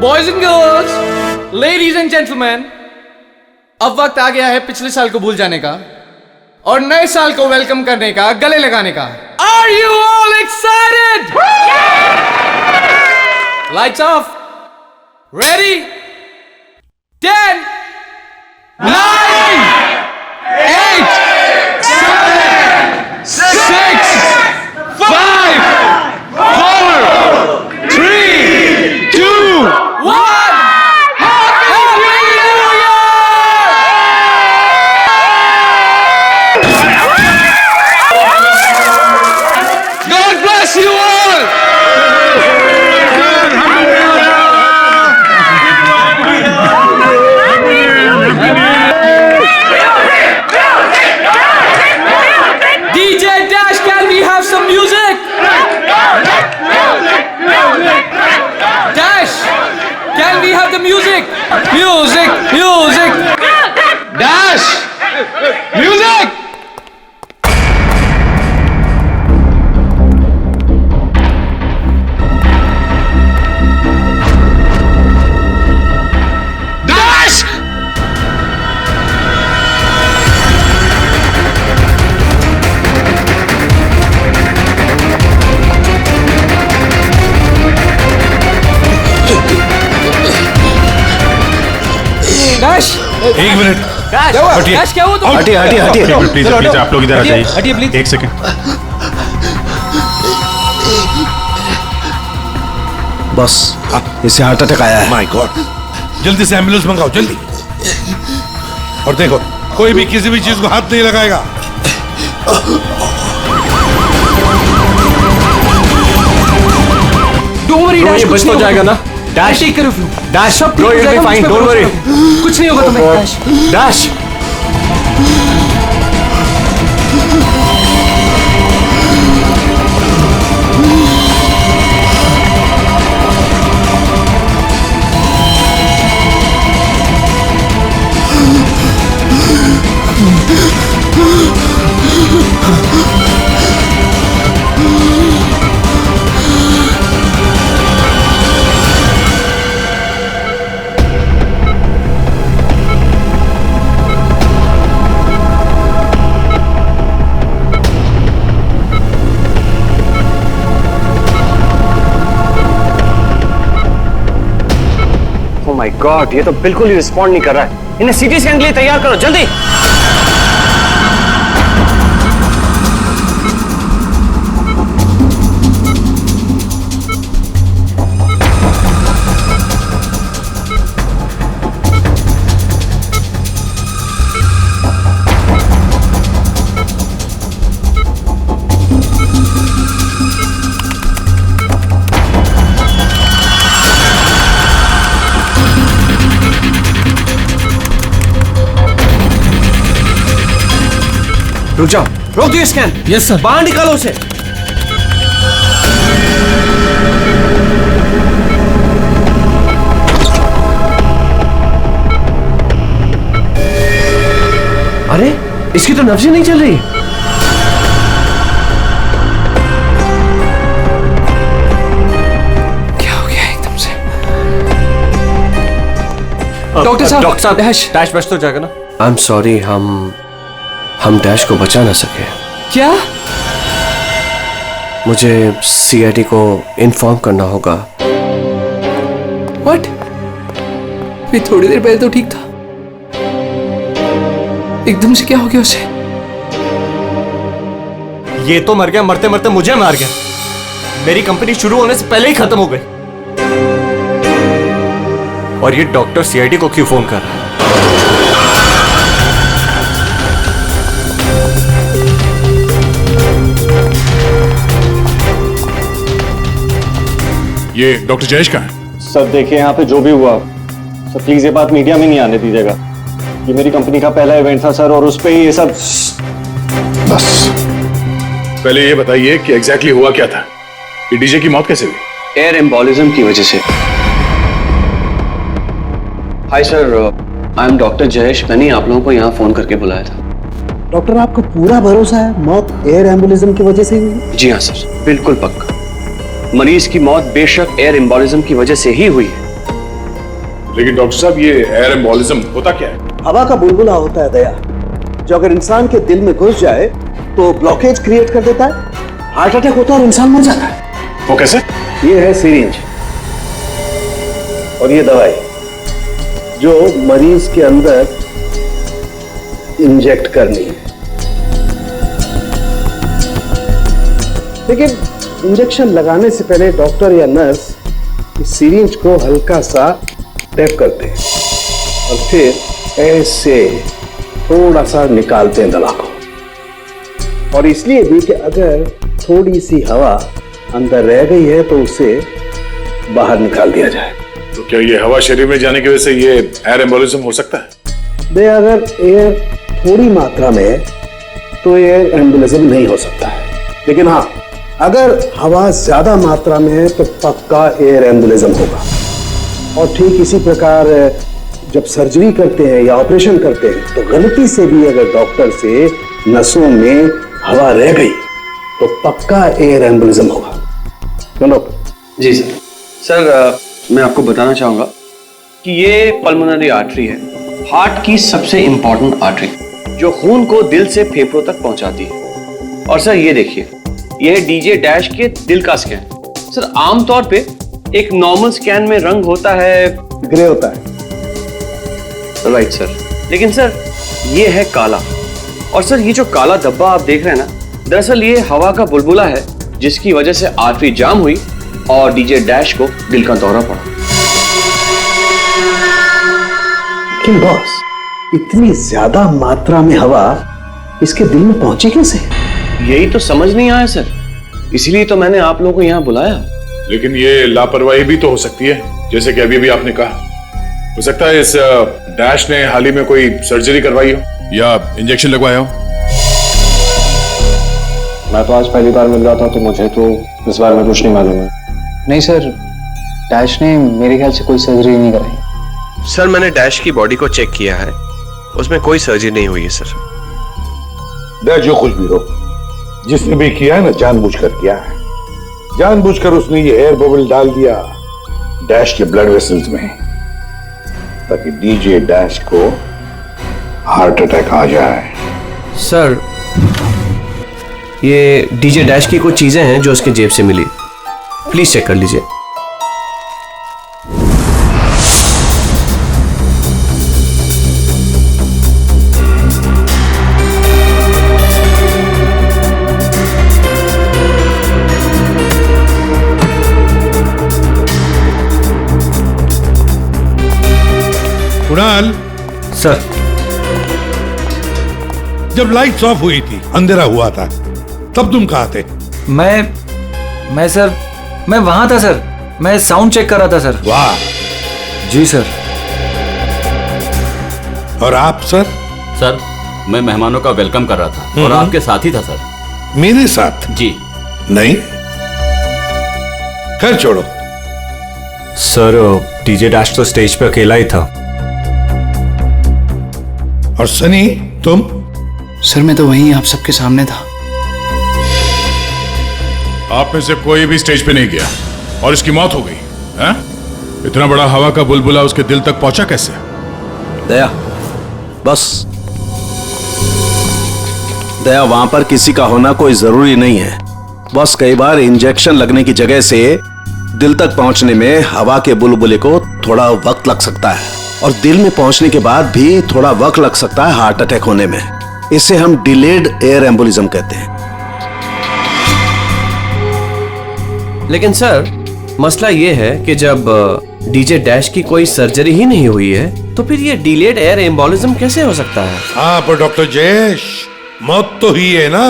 Boys and girls, ladies and gentleman, अब वक्त आ गया है पिछले साल को भूल जाने का और नए साल को वेलकम करने का, गले लगाने का। Are you all excited? Lights off, ready, 10, 9, 8, 7, 6, 5, 4, 3, 2, 1. Happy New Year! God bless you all! DJ Dash, can we have some music? Dash, can we have the music? Music, music. Dash, music. Dash. Dash, एक minute. Dash, हटिए। Dash क्या हुआ तुम? हटिए हटिए हटिए please चलो, please आप लोग इधर आ हटिए जाइए प्लीज। एक सेकंड। बस इसे हार्ट अटैक आया है। माय गॉड, जल्दी से एम्बुलेंस मंगाओ जल्दी। और देखो कोई भी किसी भी चीज को हाथ नहीं लगाएगा। Don't worry, Dash, ये कुछ बच तो नहीं जाएगा होगा। ना? Dash, take care of you. Dash, सब ठीक bro, हो you'll be जाएगा, मुझ fine, पे don't भरोसा worry. करो। कुछ नहीं होगा तुम्हें, Dash. Dash oh my God, ये तो बिल्कुल ही रिस्पॉन्ड नहीं कर रहा है। इन्हें सीटी स्कैन के लिए तैयार करो जल्दी। रुक जाओ, रोक दियो स्कैन। Yes, sir. बाहर निकालो उसे। अरे इसकी तो नब्ज़ें नहीं चल रही। क्या हो गया एकदम से? डॉक्टर साहब, डैश बच तो जाएगा ना? आई एम सॉरी, हम डैश को बचा ना सके। क्या? मुझे सीआईडी को इन्फॉर्म करना होगा। What? ये थोड़ी देर पहले तो ठीक था, एकदम से क्या हो गया उसे? ये तो मर गया, मरते मरते मुझे मार गया। मेरी कंपनी शुरू होने से पहले ही खत्म हो गई। और ये डॉक्टर सीआईडी को क्यों फोन कर रहा है? ये डॉक्टर जयेश का है। सर देखिए, यहाँ पे जो भी हुआ सर, प्लीज ये बात मीडिया में नहीं आने दीजिएगा। ये मेरी कंपनी का पहला इवेंट था सर, और उस पे ही ये सब। बस पहले ये बताइए कि एग्जैक्टली हुआ क्या था? ये डीजे की मौत कैसे हुई? एयर एम्बोलिज्म की वजह से। Hi sir, I am doctor Jayesh. मैंने आप लोगों को यहाँ फोन करके बुलाया था। डॉक्टर, आपको पूरा भरोसा है मौत एयर एम्बुलिज्म की वजह से हुई? जी हाँ सर, बिल्कुल पक्का। मरीज की मौत बेशक एयर एम्बोलिज्म की वजह से ही हुई है, लेकिन डॉक्टर साहब ये एयर एम्बोलिज्म होता क्या है? हवा का बुलबुला होता है दया, जो अगर इंसान के दिल में घुस जाए तो ब्लॉकेज क्रिएट कर देता है, हार्ट अटैक होता है और इंसान मर जाता है। वो कैसे? ये है सिरिंज और ये दवाई जो मरीज के अंदर इंजेक्ट करनी है। लेकिन इंजेक्शन लगाने से पहले डॉक्टर या नर्स इस सिरिंज को हल्का सा टैप करते हैं और फिर ऐसे थोड़ा सा निकालते हैं दवा को। और इसलिए भी कि अगर थोड़ी सी हवा अंदर रह गई है तो उसे बाहर निकाल दिया जाए। तो क्या ये हवा शरीर में जाने की वजह से ये एयर एम्बोलिज्म हो सकता है? दे अगर एयर थोड़ी मात्रा में है तो एयर एम्बुलिज्म नहीं हो सकता है, लेकिन हाँ अगर हवा ज्यादा मात्रा में है तो पक्का एयर एम्बुलिज्म होगा। और ठीक इसी प्रकार जब सर्जरी करते हैं या ऑपरेशन करते हैं तो गलती से भी अगर डॉक्टर से नसों में हवा रह गई तो पक्का एयर एम्बुलिज्म होगा। चलो जी सर। सर मैं आपको बताना चाहूंगा कि ये पल्मोनरी आर्टरी है, हार्ट की सबसे इंपॉर्टेंट आर्टरी जो खून को दिल से फेफड़ों तक पहुंचाती है। और सर ये देखिए, ये है डीजे डैश के दिल का स्कैन। सर आमतौर पे एक नॉर्मल स्कैन में रंग होता है, ग्रे होता है। राइट सर, लेकिन सर ये है काला। और सर ये जो काला धब्बा आप देख रहे हैं ना, दरअसल ये हवा का बुलबुला है जिसकी वजह से आर्टरी जाम हुई और डीजे डैश को दिल का दौरा पड़ा। लेकिन बॉस, इतनी ज्यादा मात्रा में हवा इसके दिल में पहुंची कैसे? यही तो समझ नहीं आया सर, इसलिए तो मैंने आप लोगों को यहाँ बुलाया। लेकिन ये लापरवाही भी तो हो सकती है, जैसे कि अभी आपने कहा। हो सकता है इस डैश ने हाल ही में कोई सर्जरी करवाई हो या इंजेक्शन लगवाया हो। मैं तो आज पहली बार मिल रहा था तो मुझे तो इस बारे में कुछ नहीं मालूम है। नहीं सर, डैश ने मेरे ख्याल से कोई सर्जरी नहीं कराई। सर मैंने डैश की बॉडी को चेक किया है, उसमें कोई सर्जरी नहीं हुई है सर। डैश जो कुछ भी हो, जिसने भी किया है ना जानबूझकर किया है। जानबूझकर उसने ये एयर बबल डाल दिया डैश के ब्लड वेसल्स में ताकि डीजे डैश को हार्ट अटैक आ जाए। सर ये डीजे डैश की कुछ चीजें हैं जो उसके जेब से मिली, प्लीज चेक कर लीजिए। कुणाल सर जब लाइट्स ऑफ हुई थी, अंधेरा हुआ था, तब तुम कहाँ थे? मैं सर, मैं वहां था सर, मैं साउंड चेक कर रहा था सर। वाह। जी सर। और आप सर? सर मैं मेहमानों का वेलकम कर रहा था और आपके साथ ही था सर। मेरे साथ? जी नहीं, खैर छोड़ो। सर डीजे डैश तो स्टेज पे अकेला ही था। और सनी तुम? सर मैं तो वहीं आप सबके सामने था। आप में से कोई भी स्टेज पे नहीं गया और इसकी मौत हो गई है? इतना बड़ा हवा का बुलबुला उसके दिल तक पहुंचा कैसे? दया, बस दया, वहां पर किसी का होना कोई जरूरी नहीं है। बस कई बार इंजेक्शन लगने की जगह से दिल तक पहुंचने में हवा के बुलबुले को थोड़ा वक्त लग सकता है और दिल में पहुंचने के बाद भी थोड़ा वक्त लग सकता है हार्ट अटैक होने में। इसे हम डिलेड एयर एम्बोलिज्म कहते हैं। लेकिन सर मसला ये है कि जब डीजे डैश की कोई सर्जरी ही नहीं हुई है तो फिर ये डिलेड एयर एम्बोलिज्म कैसे हो सकता है? हाँ पर डॉक्टर जयेश, मौत तो ही है ना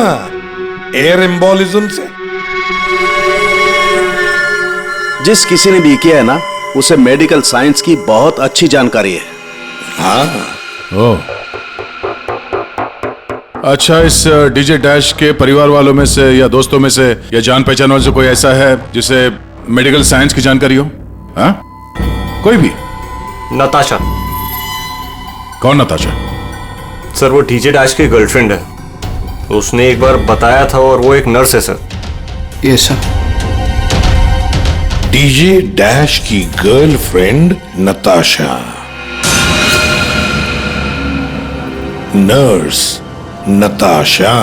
एयर एम्बोलिज्म से। जिस किसी ने भी किया है ना, उसे मेडिकल साइंस की बहुत अच्छी जानकारी है। हाँ। ओह, अच्छा, इस डीजे डैश के परिवार वालों में से या दोस्तों में से या जान पहचान वाले से कोई ऐसा है जिसे मेडिकल साइंस की जानकारी हो? हाँ, कोई भी? नताशा। कौन नताशा? सर वो डीजे डैश की गर्लफ्रेंड है, उसने एक बार बताया था और वो एक नर्स है sir. Yes sir. DJ dash की गर्लफ्रेंड नताशा, नर्स नताशा।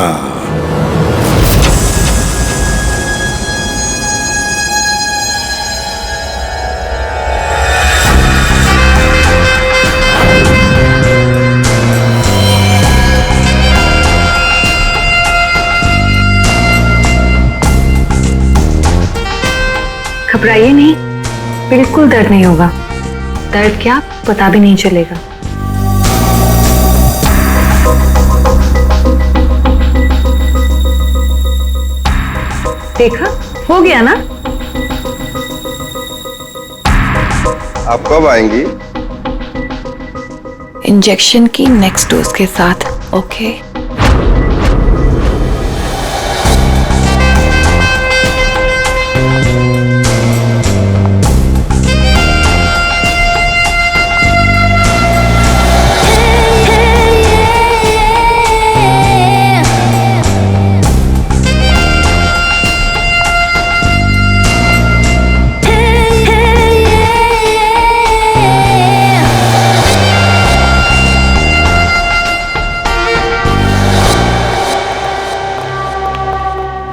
घबराइए नहीं, बिल्कुल दर्द नहीं होगा। दर्द क्या, पता भी नहीं चलेगा। देखा, हो गया ना। आप कब आएंगी? इंजेक्शन की नेक्स्ट डोज के साथ। Okay.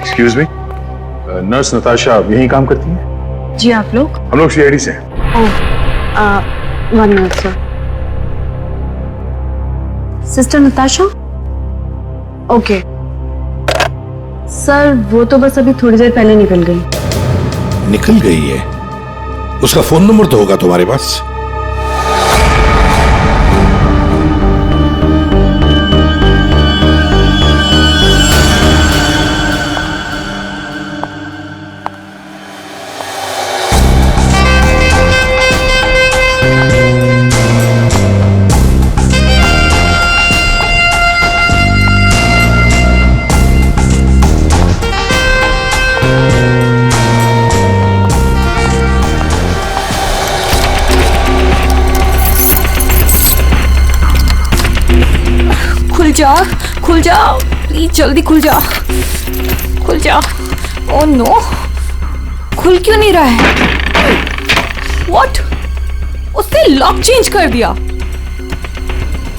Excuse me, nurse Natasha यहीं काम करती है? जी, आप लोग? हम लोग सीआईडी से हैं। One minute sir. Sister Natasha? Okay sir, वो तो बस अभी थोड़ी देर पहले निकल गई। निकल गई है? उसका फोन नंबर तो होगा तुम्हारे पास? खुल जाओ प्लीज, जल्दी खुल जाओ, खुल जाओ। ओह नो, खुल क्यों नहीं रहा है? व्हाट? उसने लॉक चेंज कर दिया।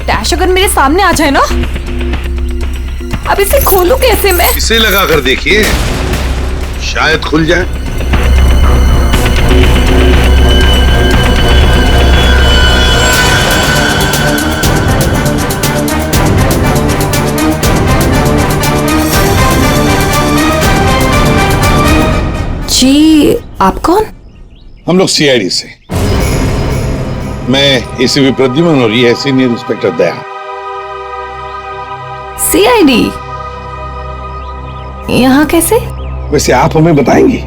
डैश अगर मेरे सामने आ जाए ना, अब इसे खोलूं कैसे मैं? इसे लगा कर देखिए, शायद खुल जाए। जी, आप कौन? हम लोग सीआईडी से। मैं एसीपी प्रद्युमन और ये सीनियर इंस्पेक्टर दया। सीआईडी यहाँ कैसे? वैसे आप हमें बताएंगी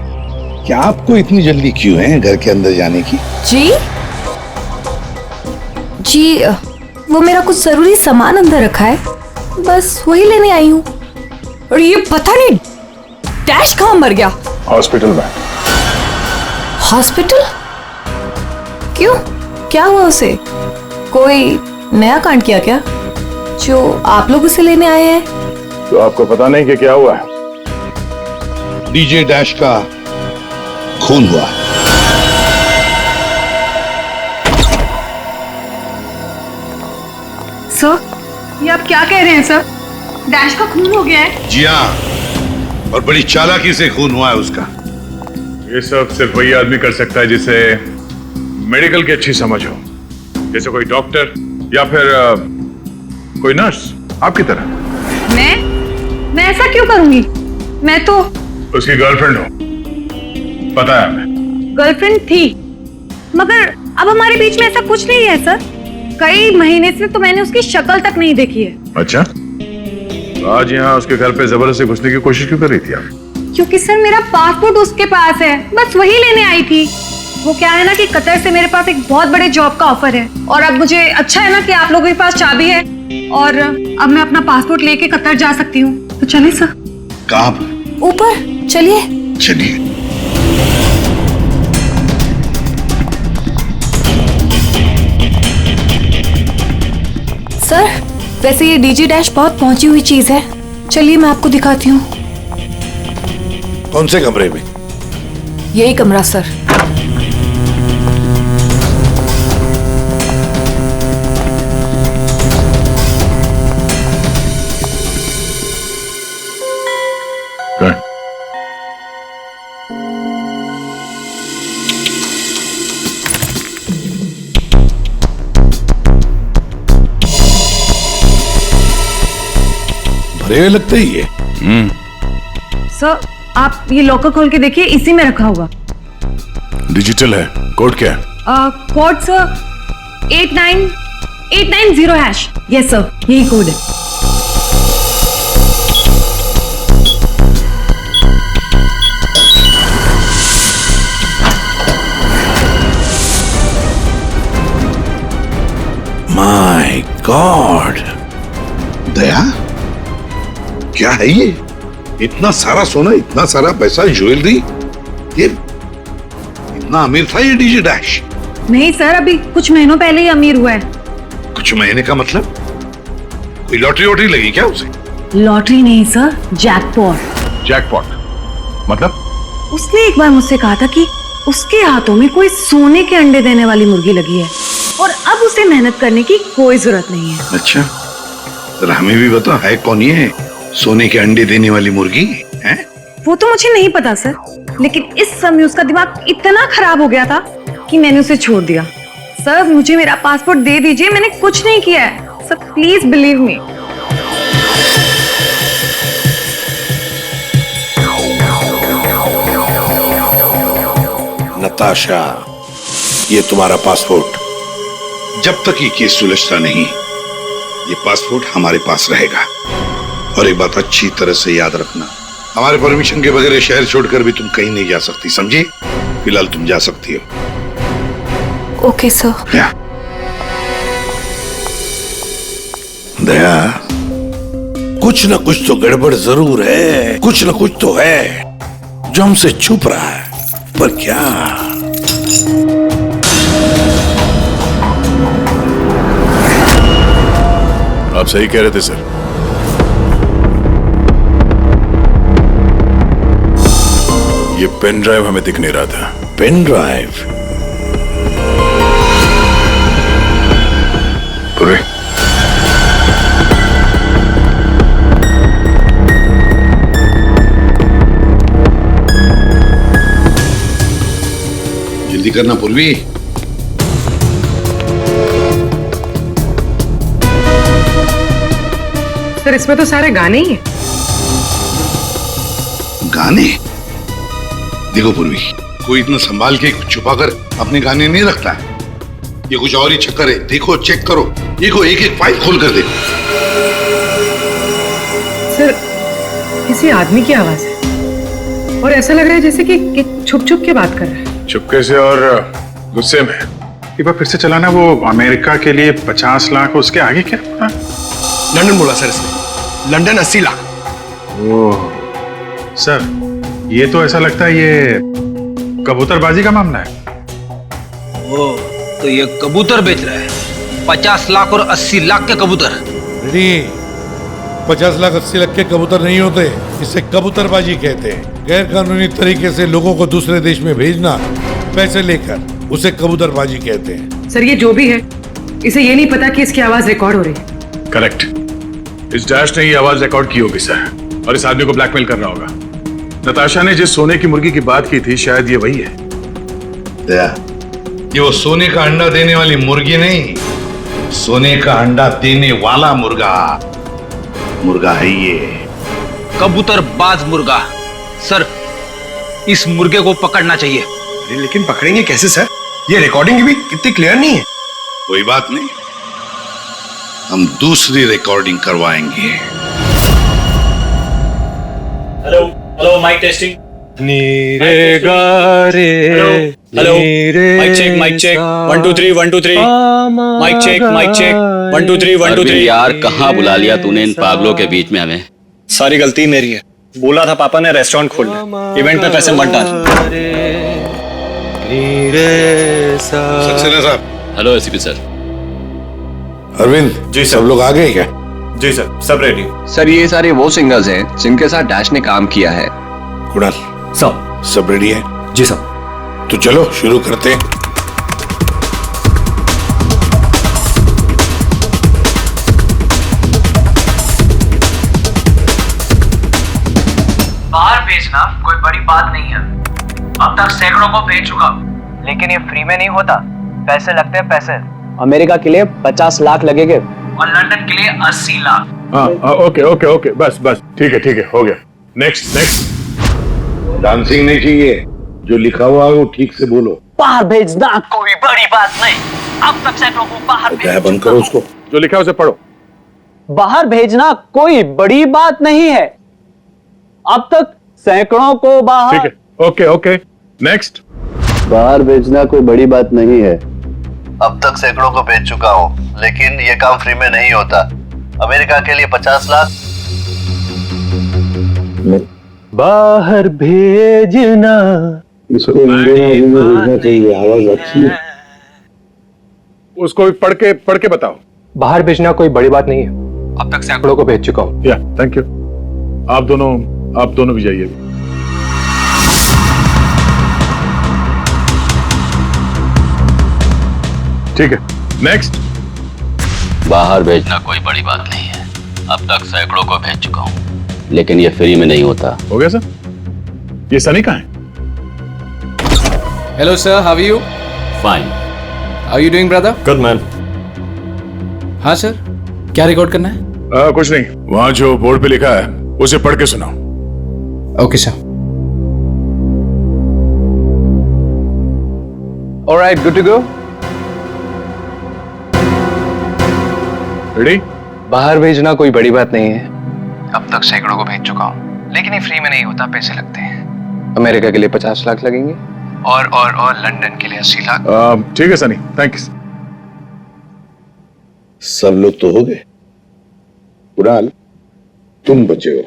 कि आपको इतनी जल्दी क्यों है घर के अंदर जाने की? जी, वो मेरा कुछ जरूरी सामान अंदर रखा है, बस वही लेने आई हूँ। और ये पता नहीं डैश कहाँ मर गया? हॉस्पिटल में। हॉस्पिटल? क्यों, क्या हुआ उसे? कोई नया कांड किया क्या जो आप लोग उसे लेने आए हैं? तो आपको पता नहीं कि क्या हुआ है? डीजे डैश का खून हुआ। सर, ये आप क्या कह रहे हैं सर? डैश का खून हो गया है? जी हाँ, और बड़ी चालाकी से खून हुआ है उसका। ये सब सिर्फ वही आदमी कर सकता है जिसे मेडिकल की अच्छी समझ हो, जैसे कोई डॉक्टर या फिर कोई नर्स आपकी तरह। मैं ऐसा क्यों करूंगी? मैं तो उसकी गर्लफ्रेंड हो, पता है हमें। गर्लफ्रेंड थी, मगर अब हमारे बीच में ऐसा कुछ नहीं है सर। कई महीने से तो मैंने उसकी शक्ल तक नहीं देखी है। अच्छा, तो आज यहाँ उसके घर पे जबरदस्ती घुसने की कोशिश क्यों कर रही थी आप? क्योंकि सर मेरा पासपोर्ट उसके पास है, बस वही लेने आई थी। वो क्या है ना कि कतर से मेरे पास एक बहुत बड़े जॉब का ऑफर है, और अब मुझे अच्छा है ना कि आप लोगों के पास चाबी है, और अब मैं अपना पासपोर्ट लेके कतर जा सकती हूँ। तो चलिए सर। कहाँ? ऊपर चलिए। चलिए। सर, वैसे ये डीजे डैश बहुत पहुंची हुई चीज है, चलिए मैं आपको दिखाती हूँ। कौन से कमरे में? यही कमरा सर। मरे हुए लगते ही ये। सर आप ये लॉकर खोल के देखिए, इसी में रखा होगा। डिजिटल है, कोड क्या है? Code sir 89890#। यस सर, यही कोड है। माय गॉड, दया क्या है ये? इतना सारा सोना, इतना सारा पैसा, ज्वेलरी, ये इतना अमीर था ये डीजे डैश? नहीं सर, अभी कुछ महीनों पहले ही अमीर हुआ है। कुछ महीने का मतलब? कोई लॉटरी वॉटरी लगी क्या उसे? लॉटरी नहीं सर, जैकपॉट। जैकपॉट मतलब? उसने एक बार मुझसे कहा था कि उसके हाथों में कोई सोने के अंडे देने वाली मुर्गी लगी है और अब उसे मेहनत करने की कोई जरूरत नहीं है। अच्छा, तो हमें भी बता, है कौन ये सोने के अंडे देने वाली मुर्गी है? वो तो मुझे नहीं पता सर, लेकिन इस समय उसका दिमाग इतना खराब हो गया था कि मैंने उसे छोड़ दिया। सर मुझे मेरा पासपोर्ट दे दीजिए, मैंने कुछ नहीं किया है sir, please believe me. Natasha, ये तुम्हारा पासपोर्ट, जब तक ये केस सुलझता नहीं, ये पासपोर्ट हमारे पास रहेगा। और एक बात अच्छी तरह से याद रखना, हमारे परमिशन के बगैर शहर छोड़कर भी तुम कहीं नहीं जा सकती, समझी? फिलहाल तुम जा सकती हो। Okay sir. दया, कुछ ना कुछ तो गड़बड़ जरूर है, कुछ ना कुछ तो है जो हमसे छुप रहा है, पर क्या? आप सही कह रहे थे सर। ये पेन ड्राइव हमें दिख नहीं रहा था। Pen drive? पूरे जल्दी करना पूर्वी। सर इसमें तो सारे गाने ही हैं। गाने? देखो पूर्वी, कोई इतना संभाल के छुपा कर अपने गाने नहीं रखता है। ये कुछ और ही चक्कर है। देखो, चेक करो, देखो, एक एक फाइल खोल कर देखो। सर किसी आदमी की आवाज है और ऐसा लग रहा है जैसे कि छुप छुप के बात कर रहा है। चुपके से और गुस्से में। एक बार फिर से चलाना, वो अमेरिका के लिए 50 लाख, उसके आगे क्या? लंदन बोला सर इसने, लंदन 80 लाख। ओह सर, ये तो ऐसा लगता है ये कबूतरबाजी का मामला है। ओह, तो ये कबूतर बेच रहा है, 50 लाख और 80 लाख के कबूतर। नहीं, 50 लाख 80 लाख के कबूतर नहीं होते, इसे कबूतरबाजी कहते हैं। गैर कानूनी तरीके से लोगों को दूसरे देश में भेजना पैसे लेकर, उसे कबूतरबाजी कहते हैं। सर ये जो भी है, इसे ये नहीं पता कि इसकी आवाज रिकॉर्ड हो रही है। करेक्ट, इस डैश ने ये आवाज रिकॉर्ड की होगी सर, और इस आदमी को ब्लैकमेल कर रहा होगा। नताशा ने जिस सोने की मुर्गी की बात की थी, शायद ये वही है। दया, ये वो सोने का अंडा देने वाली मुर्गी नहीं, सोने का अंडा देने वाला मुर्गा है ये। कबूतरबाज मुर्गा। सर इस मुर्गे को पकड़ना चाहिए। अरे लेकिन पकड़ेंगे कैसे सर? ये रिकॉर्डिंग भी कितनी क्लियर नहीं है। कोई बात नहीं, हम दूसरी रिकॉर्डिंग करवाएंगे। Hello hello, mic testing. नीरे गारे, hello, mic check, mic check, 1 2 3 1 2 3, mic check 1 2 3 1 2 3। यार कहाँ बुला लिया तूने इन पागलों के बीच में हमें? सारी गलती मेरी है। बोला था पापा ने रेस्टोरेंट खोलना, इवेंट में पैसे मत डाल। सक्सेना साहब। Hello ACP sir. Arvind ji sir. सब लोग आ गए क्या? जी सर, सब रेडी। सर ये सारे वो सिंगर्स हैं जिनके साथ डैश ने काम किया है। कुणाल, सब रेडी है? जी सर। तो चलो शुरू करते हैं। बाहर भेजना कोई बड़ी बात नहीं है, अब तक सैकड़ों को भेज चुका, लेकिन ये फ्री में नहीं होता, पैसे लगते हैं पैसे। अमेरिका के लिए 50 लाख लगेंगे और लंदन के लिए 80 लाख। हाँ ओके ओके ओके बस बस ठीक है हो गया। Next next. डांसिंग नहीं चाहिए, जो लिखा हुआ है वो ठीक से बोलो। बाहर भेजना कोई बड़ी बात नहीं, अब तक सैकड़ों को बाहर क्या बंद करो उसको, जो लिखा है उसे पढ़ो। बाहर भेजना कोई बड़ी बात नहीं है, अब तक सैकड़ों को बाहर। ठीक है ओके ओके नेक्स्ट। बाहर भेजना कोई बड़ी बात नहीं है, अब तक सैकड़ों को भेज चुका हूँ, लेकिन ये काम फ्री में नहीं होता। अमेरिका के लिए 50 लाख। बाहर भेजना इसको इंडियन में भेजना चाहिए, आवाज अच्छी है। उसको भी पढ़ के बताओ। बाहर भेजना कोई बड़ी बात नहीं है, अब तक सैकड़ों को भेज चुका हूँ। या थैंक यू। आप दोनों भी जाइए। ठीक है नेक्स्ट। बाहर भेजना कोई बड़ी बात नहीं है, अब तक सैकड़ों को भेज चुका हूँ, लेकिन ये फ्री में नहीं होता। हो गया सर। ये सनी कहाँ है? Hello sir, how are you? Fine. How you doing brother? Good man. हाँ सर, क्या रिकॉर्ड करना है? कुछ नहीं, वहां जो बोर्ड पे लिखा है उसे पढ़ के सुनाओ। Okay sir. Alright, good to go. Ready? बाहर भेजना कोई बड़ी बात नहीं है, अब तक सैकड़ों को भेज चुका हूँ, लेकिन ये फ्री में नहीं होता, पैसे लगते हैं। अमेरिका के लिए 50 लाख लगेंगे और लंदन के लिए 80 लाख। ठीक है सनी, थैंक यू। सब लोग तो हो गए, कुणाल तुम बचे हो।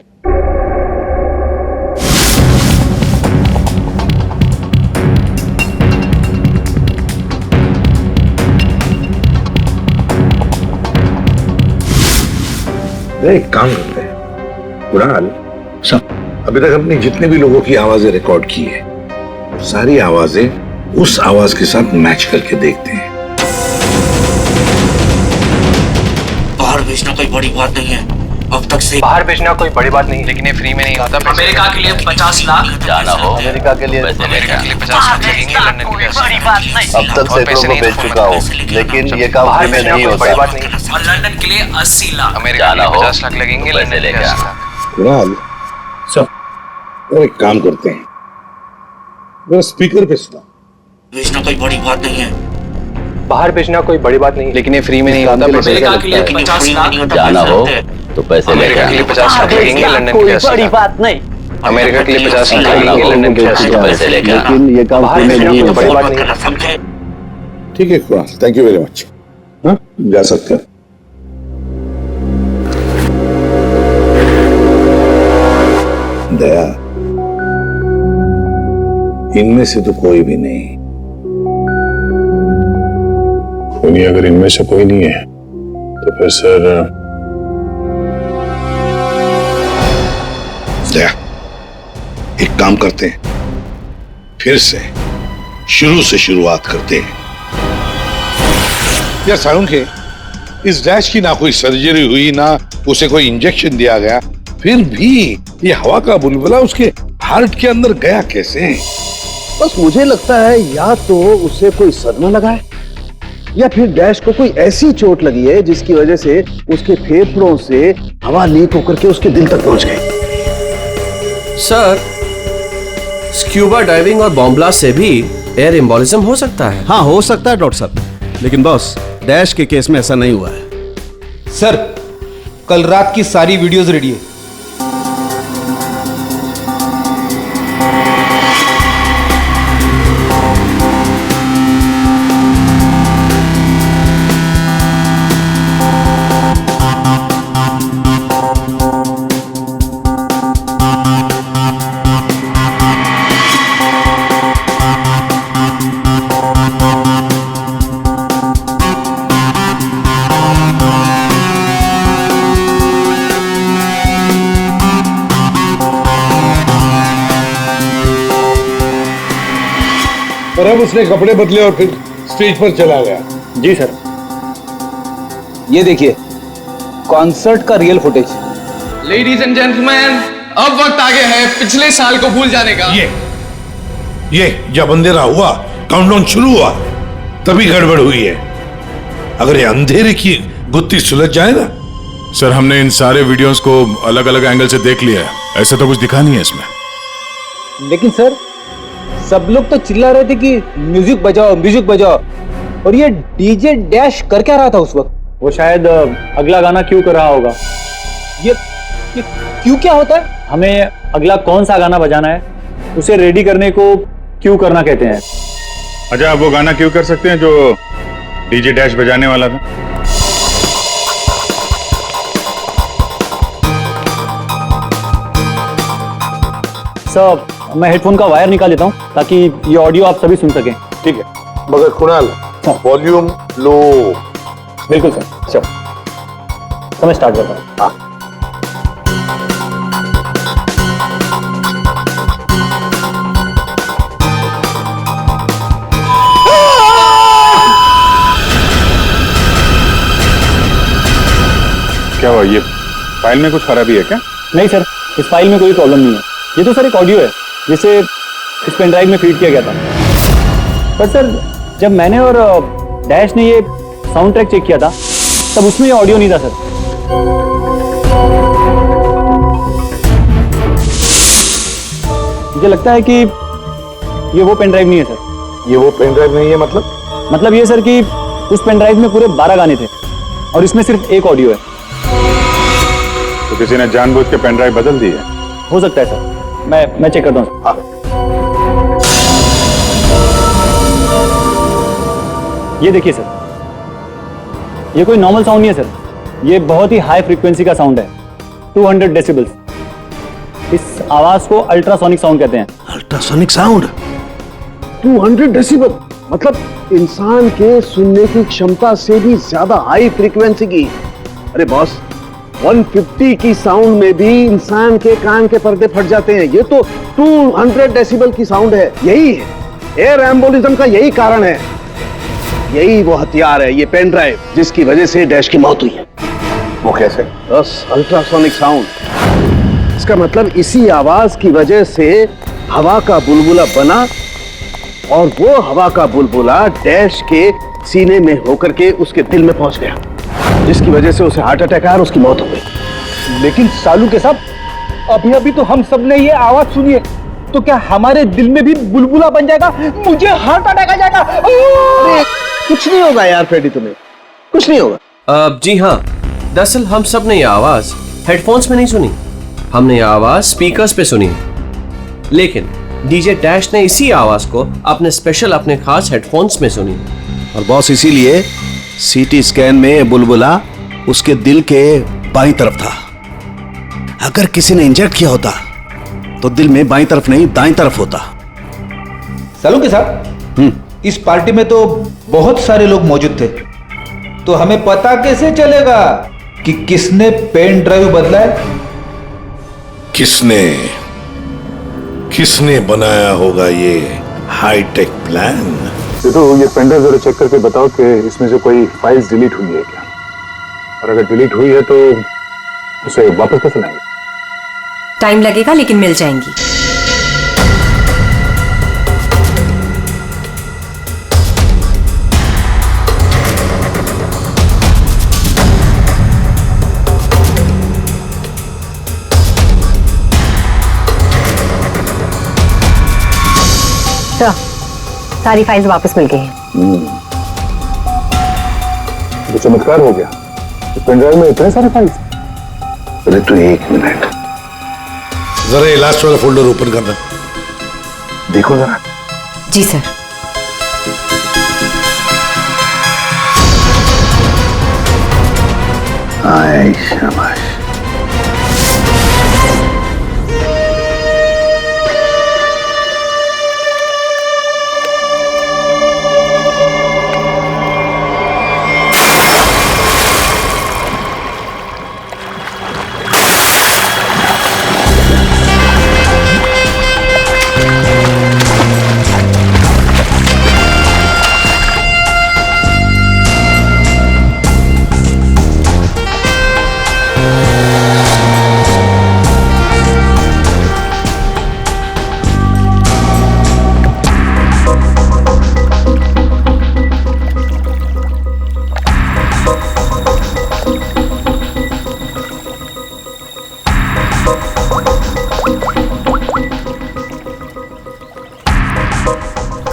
एक काम करते हैं कुणाल, अभी तक हमने जितने भी लोगों की आवाजें रिकॉर्ड की है, सारी आवाजें उस आवाज के साथ मैच करके देखते हैं। बाहर भेजना कोई बड़ी बात नहीं है, अब तक से बाहर भेजना कोई बड़ी बात नहीं, लेकिन ये फ्री में नहीं होता। अमेरिका के लिए 50 लाख जाना हो अमेरिका के लिए 50 लाख लगेंगे, लंदन के लिए 80 बड़ी बात नहीं, अब तक सैकड़ों को भेज चुका हूँ, लेकिन ये काम फ्री में नहीं होता। बड़ी बात नहीं, और लंदन के लिए 80 लाख। अमेरिका के लिए 50 लाख लगेंगे, लंदन के लिए 80 लाख। कुणाल और एक काम करते हैं, मेरा स्पीकर पे सुना। भेजना कोई बड़ी बात नहीं है, बाहर भेजना कोई बड़ी बात नहीं, लेकिन ये फ्री में नहीं होता। अमेरिका के लिए 50 लाख। जाना हो तो पैसे अमेरिका के लिए 50 लाख लगेंगे, लंदन के लिए 80 लाख। बात नहीं, अमेरिका के लिए 50 लाख लगेंगे, लंदन के लिए 80 लाख। पैसे लेकर लेकिन ये काम फ्री में नहीं बड़ी होता। बात नहीं। समझे? ठीक है Kunal, thank you very much. हाँ जा सकते हैं। दया, इनमें से तो कोई भी नहीं। अगर इनमें से कोई नहीं है तो फिर सर दया, एक काम करते हैं, फिर से शुरू से शुरुआत करते हैं। यार सारुण के, इस डैश की ना कोई सर्जरी हुई, ना उसे कोई इंजेक्शन दिया गया, फिर भी ये हवा का बुलबुला उसके हार्ट के अंदर गया कैसे? बस मुझे लगता है या तो उसे कोई सदमा लगा है, या फिर डैश को कोई ऐसी चोट लगी है जिसकी वजह से उसके फेफड़ों से हवा लीक होकर के उसके दिल तक पहुंच गई। सर, स्क्यूबा डाइविंग और बॉम्ब ब्लास्ट से भी एयर एम्बोलिज्म हो सकता है। हाँ हो सकता है डॉक्टर साहब, लेकिन बॉस डैश के केस में ऐसा नहीं हुआ है। सर, कल रात की सारी वीडियोस रेडी है। और अब उसने कपड़े बदले और फिर स्टेज पर चला गया। जी सर। ये देखिए कॉन्सर्ट का real footage. Ladies and gentleman, अब वक्त आ गया है पिछले साल को भूल जाने का। ये जब अंधेरा हुआ, काउंटडाउन शुरू हुआ, तभी गड़बड़ हुई है। अगर ये अंधेरे की गुत्थी सुलझ जाए ना, सर हमने इन सारे वीडियोस को अलग अलग एंगल से देख लिया है, ऐसा तो कुछ दिखा नहीं है इसमें। लेकिन सर सब लोग तो चिल्ला रहे थे कि म्यूजिक बजाओ, और ये डीजे डैश कर क्या रहा था उस वक्त? वो शायद अगला गाना क्यों कर रहा होगा। ये क्यों क्या होता है? हमें अगला कौन सा गाना बजाना है उसे रेडी करने को क्यों करना कहते हैं। अच्छा आप वो गाना क्यों कर सकते हैं जो डीजे डैश बजाने वाला था? सर मैं हेडफोन का वायर निकाल लेता हूँ ताकि ये ऑडियो आप सभी सुन सकें। ठीक है, मगर कुणाल वॉल्यूम लो। बिल्कुल सर। चलो समय स्टार्ट करता हूँ। हाँ। क्या हुआ, ये फाइल में कुछ खराबी है क्या? नहीं सर, इस फाइल में कोई प्रॉब्लम नहीं है। ये तो सर एक ऑडियो है जिसे इस पेन ड्राइव में फीड किया गया था। पर सर जब मैंने और डैश ने ये साउंड ट्रैक चेक किया था तब उसमें ये ऑडियो नहीं था सर। मुझे लगता है कि ये वो पेन ड्राइव नहीं है सर। ये वो पेन ड्राइव नहीं है मतलब ये सर कि उस पेन ड्राइव में पूरे 12 गाने थे और इसमें सिर्फ एक ऑडियो है। तो किसी ने जानबूझ के पेन ड्राइव बदल दी है? हो सकता है सर, मैं चेक करता हूँ। हाँ। ये देखिए सर, ये कोई नॉर्मल साउंड नहीं है सर, ये बहुत ही हाई फ्रीक्वेंसी का साउंड है, 200 डेसिबल्स। इस आवाज को अल्ट्रासोनिक साउंड कहते हैं। अल्ट्रासोनिक साउंड 200 डेसिबल मतलब इंसान के सुनने की क्षमता से भी ज्यादा हाई फ्रीक्वेंसी की। अरे बॉस, 150 की साउंड में भी इंसान के कान के पर्दे फट जाते हैं। ये तो 200 डेसिबल की साउंड है। यही है एयर एम्बोलिज्म का, यही कारण है, यही वो हथियार है, ये पेन ड्राइव जिसकी वजह से डैश की मौत हुई है। वो कैसे? बस अल्ट्रासोनिक साउंड। इसका मतलब इसी आवाज की वजह से हवा का बुलबुला बना और वो हवा का बुलबुला डैश के सीने में होकर के उसके दिल में पहुंच गया, जिसकी वजह से उसे हार्ट अटैक आया और उसकी मौत हो गई। लेकिन सालू के साथ अभी तो हम सब ने ये आवाज सुनी है, तो क्या हमारे दिल में भी बुलबुला बन जाएगा? मुझे हार्ट अटैक आ जाएगा। अरे कुछ नहीं होगा यार फ्रेडी, तुम्हें कुछ नहीं होगा। जी हाँ, दरअसल हम सब ने ये आवाज हेडफोन्स में नहीं सुनी, हमने ये आवाज स्पीकर्स पे सुनी। लेकिन डीजे डैश ने इसी आवाज को अपने खास हेडफोन्स में सुनी। और बॉस इसीलिए सीटी स्कैन में बुलबुला उसके दिल के बाईं तरफ था। अगर किसी ने इंजेक्ट किया होता तो दिल में बाईं तरफ नहीं दाईं तरफ होता। सालू के साथ इस पार्टी में तो बहुत सारे लोग मौजूद थे, तो हमें पता कैसे चलेगा कि किसने पेन ड्राइव बदला है? किसने बनाया होगा ये हाईटेक प्लान? तो ये पेन ड्राइव जरा चेक करके बताओ कि इसमें से कोई फाइल्स डिलीट हुई है क्या, और अगर डिलीट हुई है तो उसे वापस कैसे लाएंगे? टाइम लगेगा लेकिन मिल जाएंगी। तो सारी फाइल्स वापस मिल गई हैं। तो चमत्कार हो गया, इस पेन ड्राइव में इतने सारे फाइल्स। अरे तू एक मिनट जरा ये लास्ट वाला फोल्डर ओपन करना। देखो जरा। जी सर। आए शाबाश।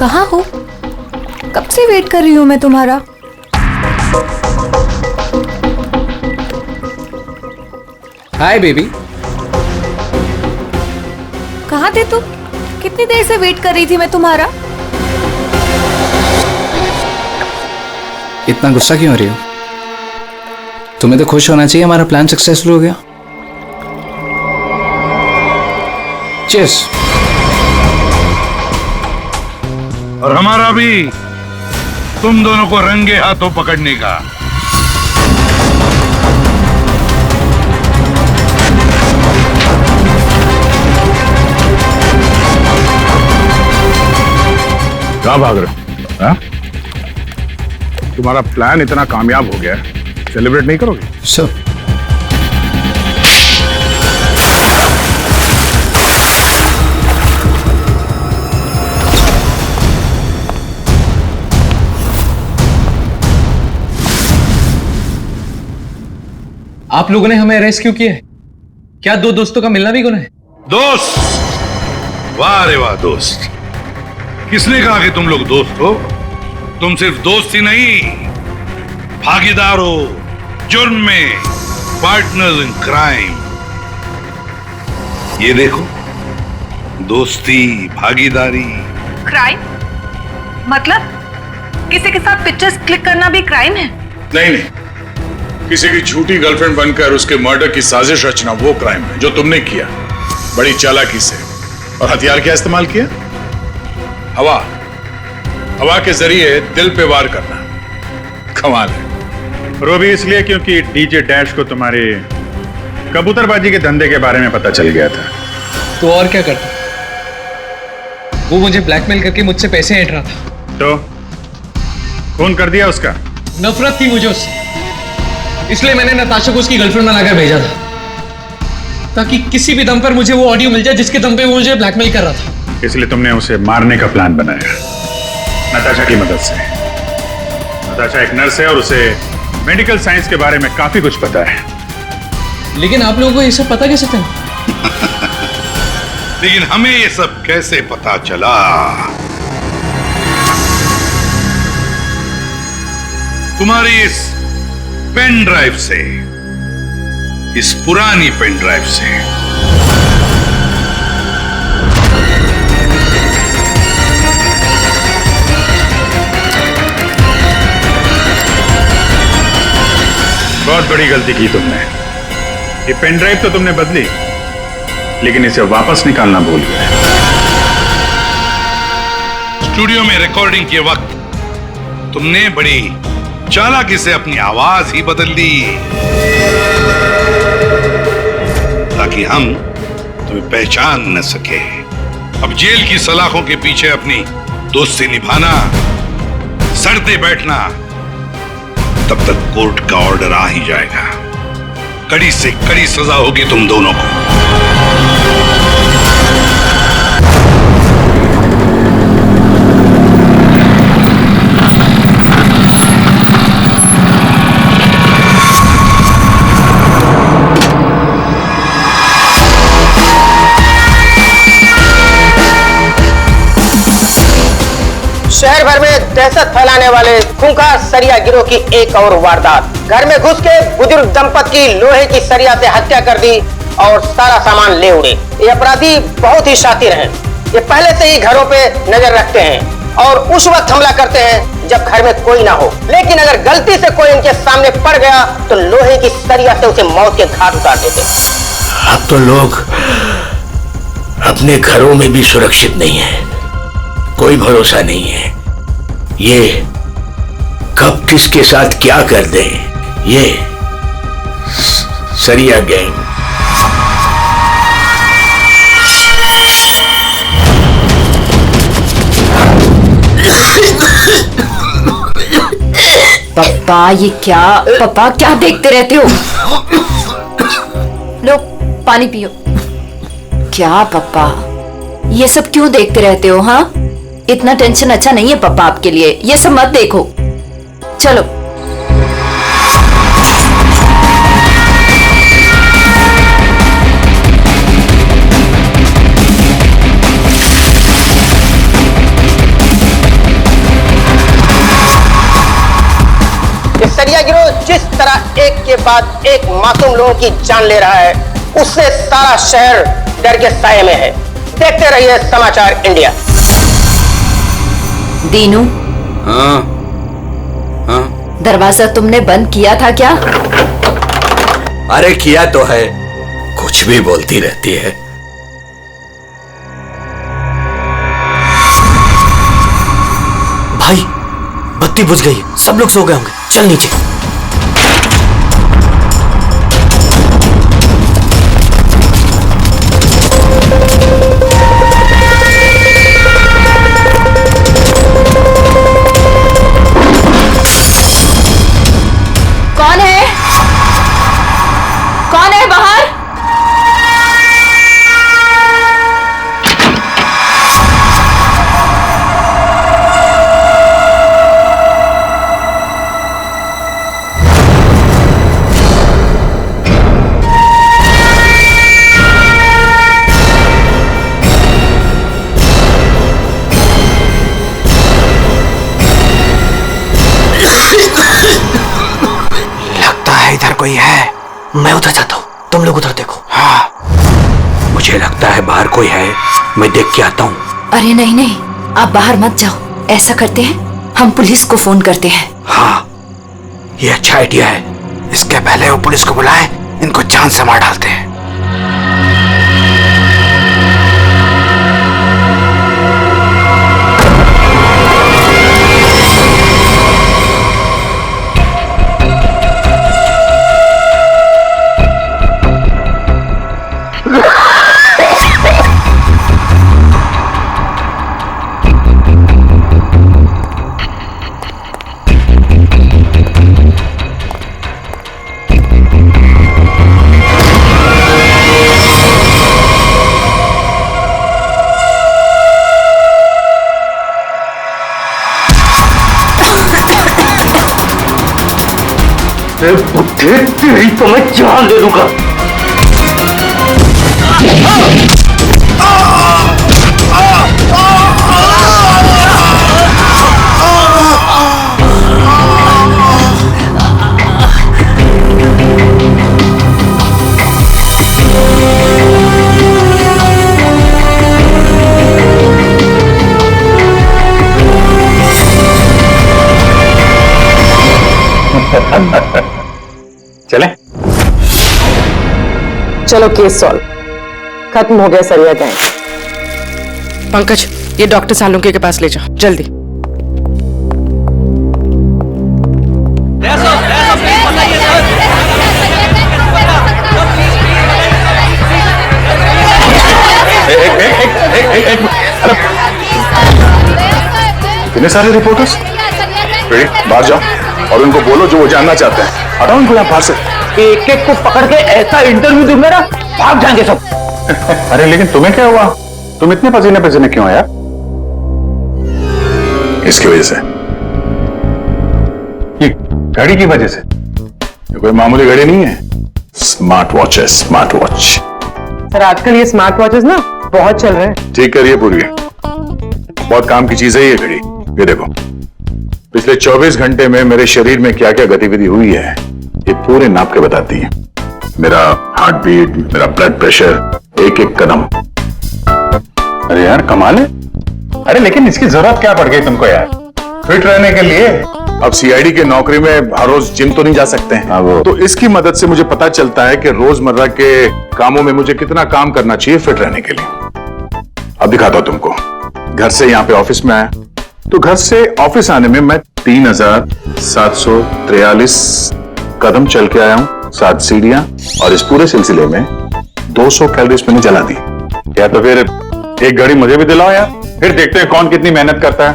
कहाँ हो? कब से वेट कर रही हूँ मैं तुम्हारा। Hi baby. कहाँ थे तुम? कितनी देर से वेट कर रही थी मैं तुम्हारा। इतना गुस्सा क्यों हो रही हो? तुम्हें तो खुश होना चाहिए, हमारा प्लान सक्सेसफुल हो गया। चीयर्स। और हमारा भी तुम दोनों को रंगे हाथों पकड़ने का। कहाँ भाग रहे हो? हाँ? तुम्हारा प्लान इतना कामयाब हो गया, सेलिब्रेट नहीं करोगे? सर आप लोगों ने हमें अरेस्ट क्यों किया है? क्या दो दोस्तों का मिलना भी गुनाह है? दोस्त? वाह रे वाह दोस्त। किसने कहा कि तुम लोग दोस्त हो? तुम सिर्फ दोस्त ही नहीं, भागीदार हो जुर्म में, पार्टनर्स इन क्राइम। ये देखो, दोस्ती, भागीदारी। क्राइम मतलब किसी के साथ पिक्चर्स क्लिक करना भी क्राइम है? नहीं नहीं, किसी की झूठी गर्लफ्रेंड बनकर उसके मर्डर की साजिश रचना वो क्राइम है जो तुमने किया, बड़ी चालाकी से। और हथियार क्या इस्तेमाल किया? हवा। हवा के जरिए दिल पे वार करना। कमाल है। और वो भी इसलिए क्योंकि डीजे डैश को तुम्हारे कबूतरबाजी के धंधे के बारे में पता चल गया था। तो और क्या करता? वो मुझे ब्लैकमेल करके मुझसे पैसे ऐंठ रहा था। तो खून कर दिया उसका? नफरत थी मुझे उससे, इसलिए मैंने नताशा को उसकी गर्लफ्रेंड बनाकर भेजा था, ताकि किसी भी दम पर मुझे वो ऑडियो मिल जाए जिसके दम पे वो मुझे ब्लैकमेल कर रहा था। इसलिए तुमने उसे मारने का प्लान बनाया नताशा की मदद से। नताशा एक नर्स है और उसे मेडिकल साइंस के बारे में काफी कुछ पता है। लेकिन आप लोगों को ये सब पता कैसे था? लेकिन हमें ये सब कैसे पता चला? तुम्हारी इस पेन ड्राइव से, इस पुरानी पेन ड्राइव से। बहुत बड़ी गलती की तुमने। ये पेन ड्राइव तो तुमने बदली, लेकिन इसे वापस निकालना भूल गए। स्टूडियो में रिकॉर्डिंग के वक्त तुमने बड़ी चालाकी से अपनी आवाज ही बदल दी, ताकि हम तुम्हें पहचान न सके। अब जेल की सलाखों के पीछे अपनी दोस्ती निभाना, सड़ते बैठना, तब तक कोर्ट का ऑर्डर आ ही जाएगा। कड़ी से कड़ी सजा होगी तुम दोनों को। शहर भर में दहशत फैलाने वाले खूंखार सरिया गिरोह की एक और वारदात। घर में घुस के बुजुर्ग दंपत की लोहे की सरिया से हत्या कर दी और सारा सामान ले उड़े। ये अपराधी बहुत ही शातिर हैं। ये पहले से ही घरों पे नजर रखते हैं और उस वक्त हमला करते हैं जब घर में कोई ना हो। लेकिन अगर गलती से कोई इनके सामने पड़ गया तो लोहे की सरिया से उसे मौत के घाट उतार देते। अब तो लोग अपने घरों में भी सुरक्षित नहीं है, कोई भरोसा नहीं है। ये कब किसके साथ क्या कर दे, ये सरिया गैंग। पापा ये क्या? पापा क्या देखते रहते हो? लो पानी पियो। क्या पापा ये सब क्यों देखते रहते हो? हाँ, इतना टेंशन अच्छा नहीं है पापा आपके लिए, ये सब मत देखो। चलो गिरोह जिस तरह एक के बाद एक मासूम लोगों की जान ले रहा है, उससे सारा शहर डर के साये में है। देखते रहिए समाचार इंडिया। दीनू, हाँ हाँ, दरवाजा तुमने बंद किया था क्या? अरे किया तो है, कुछ भी बोलती रहती है। भाई बत्ती बुझ गई, सब लोग सो गए होंगे, चल नीचे। कौन है? कौन है बाहर? इधर कोई है, मैं उधर जाता हूँ, तुम लोग उधर देखो। हाँ, मुझे लगता है बाहर कोई है, मैं देख के आता हूँ। अरे नहीं नहीं, आप बाहर मत जाओ। ऐसा करते हैं, हम पुलिस को फोन करते हैं। हाँ, ये अच्छा आइडिया है। इसके पहले वो पुलिस को बुलाए, इनको जान से मार डालते हैं। तेरी तो मैं जान दे दूंगा। चले? चलो केस सॉल्व, खत्म हो गया सरिया गैंग। पंकज, ये डॉक्टर सालुंके के पास ले जाओ जल्दी। कितने सारे रिपोर्टर्स? बाहर जाओ और उनको बोलो जो वो जानना चाहते हैं। हटाओ उनको यहाँ बाहर से। एक एक को पकड़ के ऐसा इंटरव्यू दूंगा ना, भाग जाएंगे सब। अरे लेकिन तुम्हें क्या हुआ? तुम इतने पसीने पसीने क्यों आया? इसकी वजह से। ये घड़ी की वजह से? ये कोई मामूली घड़ी नहीं है, स्मार्ट वॉच है, स्मार्ट वॉच। सर आजकल ये स्मार्ट वॉचेस ना बहुत चल रहे हैं। ठीक करिए पूरी, बहुत काम की चीज है ये घड़ी। ये देखो, पिछले 24 घंटे में मेरे शरीर में क्या क्या गतिविधि हुई है, ये पूरे नाप के बताती है। मेरा हार्ट बीट, मेरा ब्लड प्रेशर, एक एक कदम। अरे यार कमाल है। अरे लेकिन इसकी जरूरत क्या पड़ गई तुमको यार, फिट रहने के लिए? अब सीआईडी के नौकरी में हर रोज जिम तो नहीं जा सकते हैं, तो इसकी मदद से मुझे पता चलता है कि रोजमर्रा के कामों में मुझे कितना काम करना चाहिए फिट रहने के लिए। अब दिखाता हूं तुमको। घर से यहाँ पे ऑफिस में आया, तो घर से ऑफिस आने में मैं 3743 कदम चल के आया हूँ, 7 सीढ़ियां, और इस पूरे सिलसिले में 200 कैलोरीज मैंने जला दी। क्या तो फिर एक घड़ी मुझे भी दिलाओ यार, फिर देखते हैं कौन कितनी मेहनत करता है।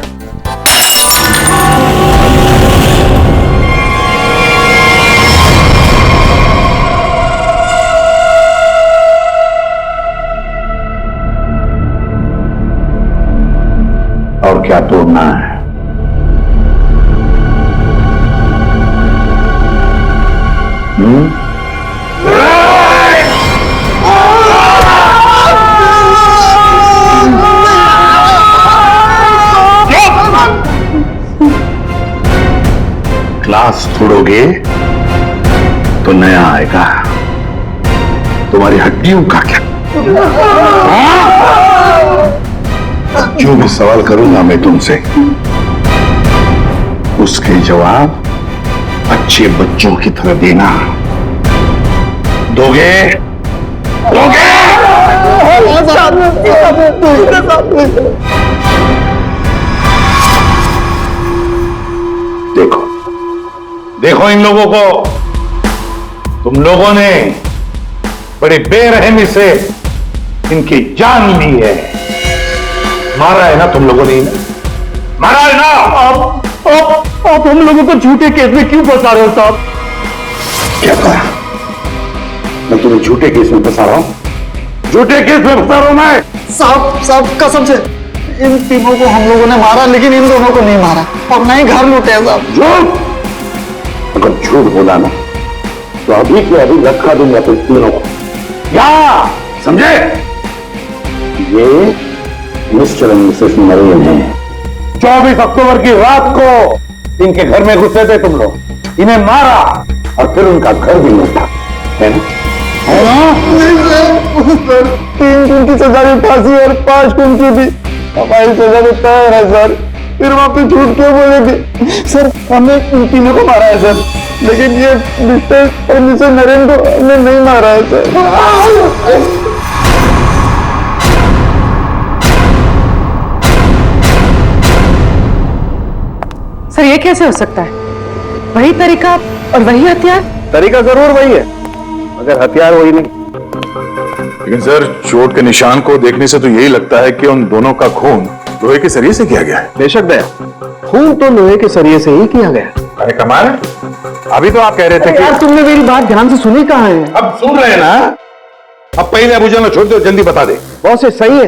और क्या तोड़ना है? लास्ट तोड़ोगे तो नया आएगा। तुम्हारी हड्डियों का क्या? जो भी सवाल करूंगा मैं तुमसे, उसके जवाब अच्छे बच्चों की तरह देना। दोगे? दोगे? देखो देखो इन लोगों को, तुम लोगों ने बड़ी बेरहमी से इनकी जान ली है। मारा है ना तुम लोगों ने इन्हें? मारा है ना? आप हम लोगों को झूठे केस में क्यों फंसा रहे हो साहब? क्या कहा? मैं तुम्हें झूठे केस में फंसा रहा हूं? झूठे केस में फंसा रहा हूं मैं? साहब कसम से इन तीनों को हम लोगों ने मारा, लेकिन इन दोनों को नहीं मारा और नहीं घर लूटे हैं साहब। झूठ? अगर झूठ बोला ना तो अभी के अभी रखा दूंगा तुम तीनों को। क्या समझे? ये मिस्टर एंड मिसेस नरेन है। 24 अक्टूबर की रात को इनके घर में घुसे थे तुम लोग, इन्हें मारा और फिर उनका घर भी लूटा, है ना? है ना? सर 3 दिन की सजा की फांसी और 5 दिन की भी हमारी सजा तो तय है सर। फिर वहां पे झूठ क्यों बोले थे? सर हमने इन तीनों को मारा है सर, लेकिन ये मिस्टर और मिसेस नरेन को हमने नहीं मारा है सर। सर ये कैसे हो सकता है? वही तरीका और वही हथियार? तरीका जरूर वही है, मगर हथियार वही नहीं। लेकिन सर चोट के निशान को देखने से तो यही लगता है कि उन दोनों का खून लोहे के सरिये से किया गया है। बेशक दया, खून तो लोहे के सरिये से ही किया गया। अरे कमाल, अभी तो आप कह रहे थे कि यार तुमने मेरी बात ध्यान से सुनी कहाँ है? अब सुन रहे हैं ना? अब पहले अबू जान छोड़ दो, जल्दी बता दे। बहुत से सही है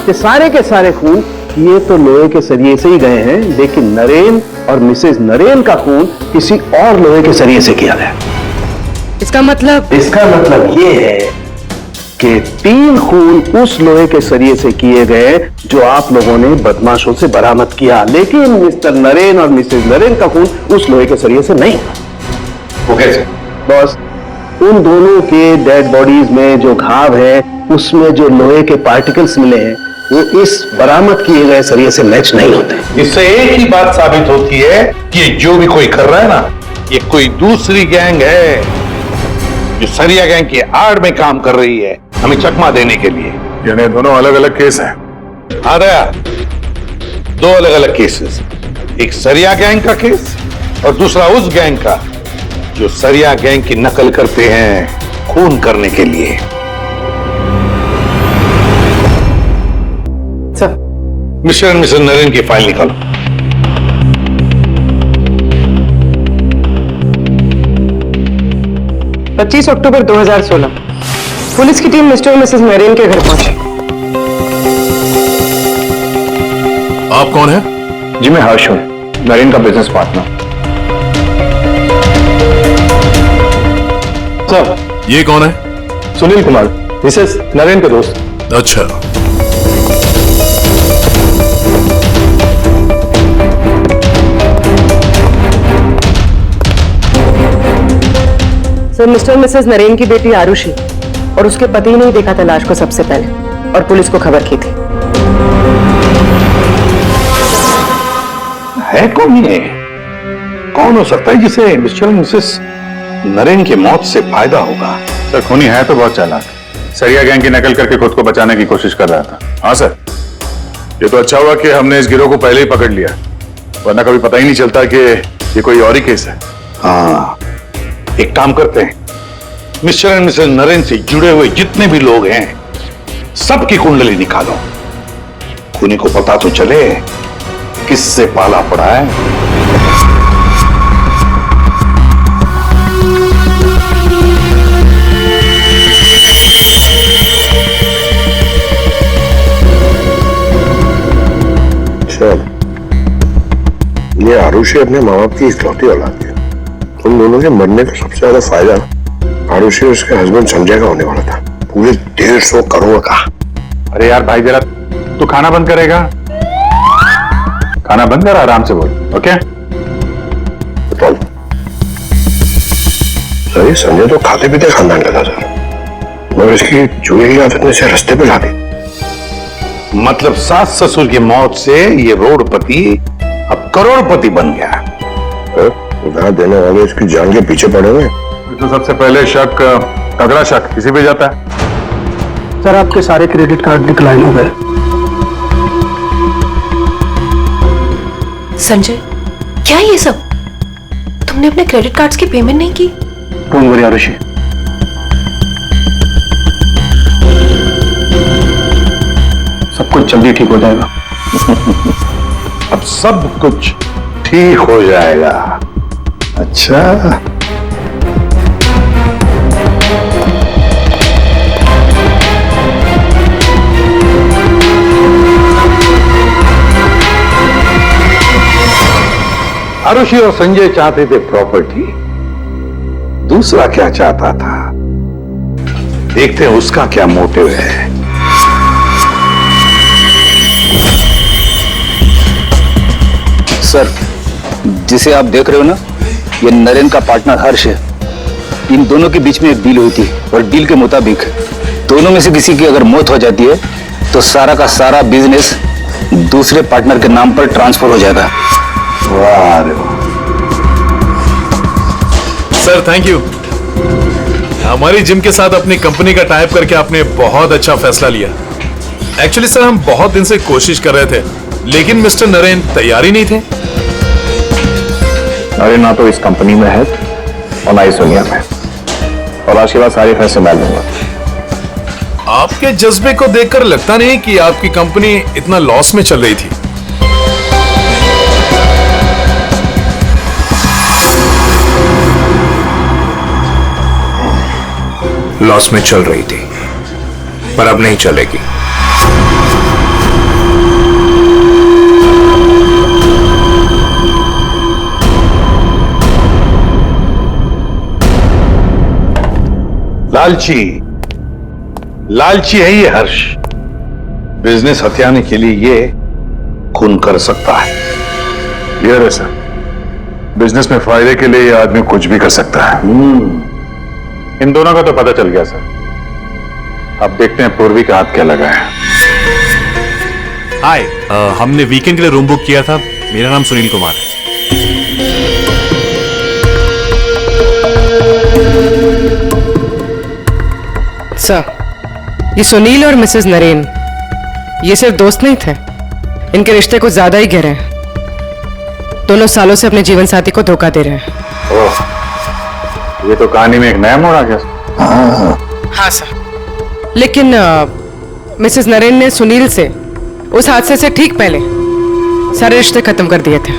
कि सारे के सारे खून ये तो लोहे के सरिये से ही गए हैं, लेकिन नरेन और मिसेस नरेन का खून किसी और लोहे के सरिये से किया गया। इसका मतलब ये है कि 3 खून उस लोहे के सरिये से किए गए जो आप लोगों ने बदमाशों से बरामद किया, लेकिन मिस्टर नरेन और मिसेस नरेन का खून उस लोहे के सरिये से नहीं। वो कैसे? बॉस, उन दोनों के डेड बॉडीज में जो घाव है उसमें जो लोहे के पार्टिकल्स मिले हैं वो इस बरामद किए गए सरिये से मैच नहीं होते। इससे एक ही बात साबित होती है कि जो भी कोई कर रहा है ना, ये कोई दूसरी गैंग है जो सरिया गैंग की आड़ में काम कर रही है हमें चकमा देने के लिए। यानी दोनों अलग अलग केस हैं। हाँ दया, 2 अलग अलग केसेस, एक सरिया गैंग का केस और दूसरा उस गैंग का जो सरिया गैंग की नकल करते हैं खून करने के लिए। मिस्टर एंड मिसेस नरेन की फाइल निकालो। पच्चीस अक्टूबर 2016 पुलिस की टीम मिस्टर और मिसेस नरेन के घर पहुंची। आप कौन है? जी मैं हर्ष हूं, नरेन का बिजनेस पार्टनर। सर ये कौन है? सुनील कुमार, मिसेस नरेन के दोस्त। अच्छा, सर मिस्टर मिसेस नरेन की बेटी आरुषि और उसके पति ने ही देखा था लाश को सबसे पहले और पुलिस को खबर की थी। है कौन ये? कौन हो सकता है जिसे मिस्टर एंड मिसेस नरेन की मौत से फायदा होगा? सर खूनी है तो बहुत चालाक, सरिया गैंग की नकल करके खुद को बचाने की कोशिश कर रहा था। हाँ सर, ये तो अच्छा हुआ कि हमने इस गिरोह को पहले ही पकड़ लिया, वरना कभी पता ही नहीं चलता कि ये कोई और ही केस है। हाँ, एक काम करते हैं, मिस्टर एंड मिसेस नरेन से जुड़े हुए जितने भी लोग हैं सबकी कुंडली निकालो, खूनी को पता तो चले किससे पाला पड़ा है। ये आरुषि अपने माँ बाप की इकलौती औलाद है। उन दोनों के मरने का सबसे ज्यादा फायदा आरुषि उसके हस्बैंड संजय का होने वाला था, पूरे 150 करोड़ का। अरे यार भाई जरा तू खाना बंद करेगा? खाना बंद कर, आराम से बोल। ओके? सर ये संजय तो खाते पीते खानदान का था सर, मगर इसकी जुए की आदत ने से रास्ते पे ला दी। मतलब सास ससुर की मौत से ये रोडपति अब करोड़पति बन गया। उधार देने वाले इसकी जान के पीछे पड़े हुए। तो सबसे पहले शक, तगड़ा शक किसी पे जाता है। सर आपके सारे क्रेडिट कार्ड डिक्लाइन हो गए। संजय, क्या ये सब? तुमने अपने क्रेडिट कार्ड्स की पेमेंट नहीं की? डोंट वरी आरुषि, सब कुछ जल्दी ठीक हो जाएगा। अब सब कुछ ठीक हो जाएगा। अच्छा, आरुषि और संजय चाहते थे प्रॉपर्टी, दूसरा क्या चाहता था, देखते हैं उसका क्या मोटिव है। सर, जिसे आप देख रहे हो ना, ये नरेन का पार्टनर हर्ष है। इन दोनों के बीच में एक डील हुई थी और डील के मुताबिक दोनों में से किसी की अगर मौत हो जाती है तो सारा का सारा बिजनेस दूसरे पार्टनर के नाम पर ट्रांसफर हो जाएगा। वाह रे वाह। Sir thank you. हमारी जिम के साथ अपनी कंपनी का टाइप करके आपने बहुत अच्छा फैसला लिया। एक्चुअली सर हम बहुत दिन से कोशिश कर रहे थे, लेकिन मिस्टर नरेन तैयार ही नहीं थे। अरे ना तो इस कंपनी में है और ना इस दुनिया में, और आज के बाद सारे फैसले मैं लूंगा। आपके जज्बे को देखकर लगता नहीं कि आपकी कंपनी इतना लॉस में चल रही थी। लॉस में चल रही थी, पर अब नहीं चलेगी। लालची है ये हर्ष। बिजनेस हथियाने के लिए ये खून कर सकता है। ये है सर, बिजनेस में फायदे के लिए ये आदमी कुछ भी कर सकता है। इन दोनों का तो पता चल गया सर। अब देखते हैं पूर्वी का हाथ क्या लगा है। हाय, हमने वीकेंड के लिए रूम बुक किया था। मेरा नाम सुनील कुमार है। सर, ये सुनील और मिसेस नरेन ये सिर्फ दोस्त नहीं थे, इनके रिश्ते कुछ ज्यादा ही गहरे हैं। दोनों सालों से अपने जीवन साथी को धोखा दे रहे हैं। ओह, ये तो कहानी में एक नया मोड़ आ गया। हाँ सर, लेकिन मिसेस नरेन ने सुनील से उस हादसे से ठीक पहले सारे रिश्ते खत्म कर दिए थे।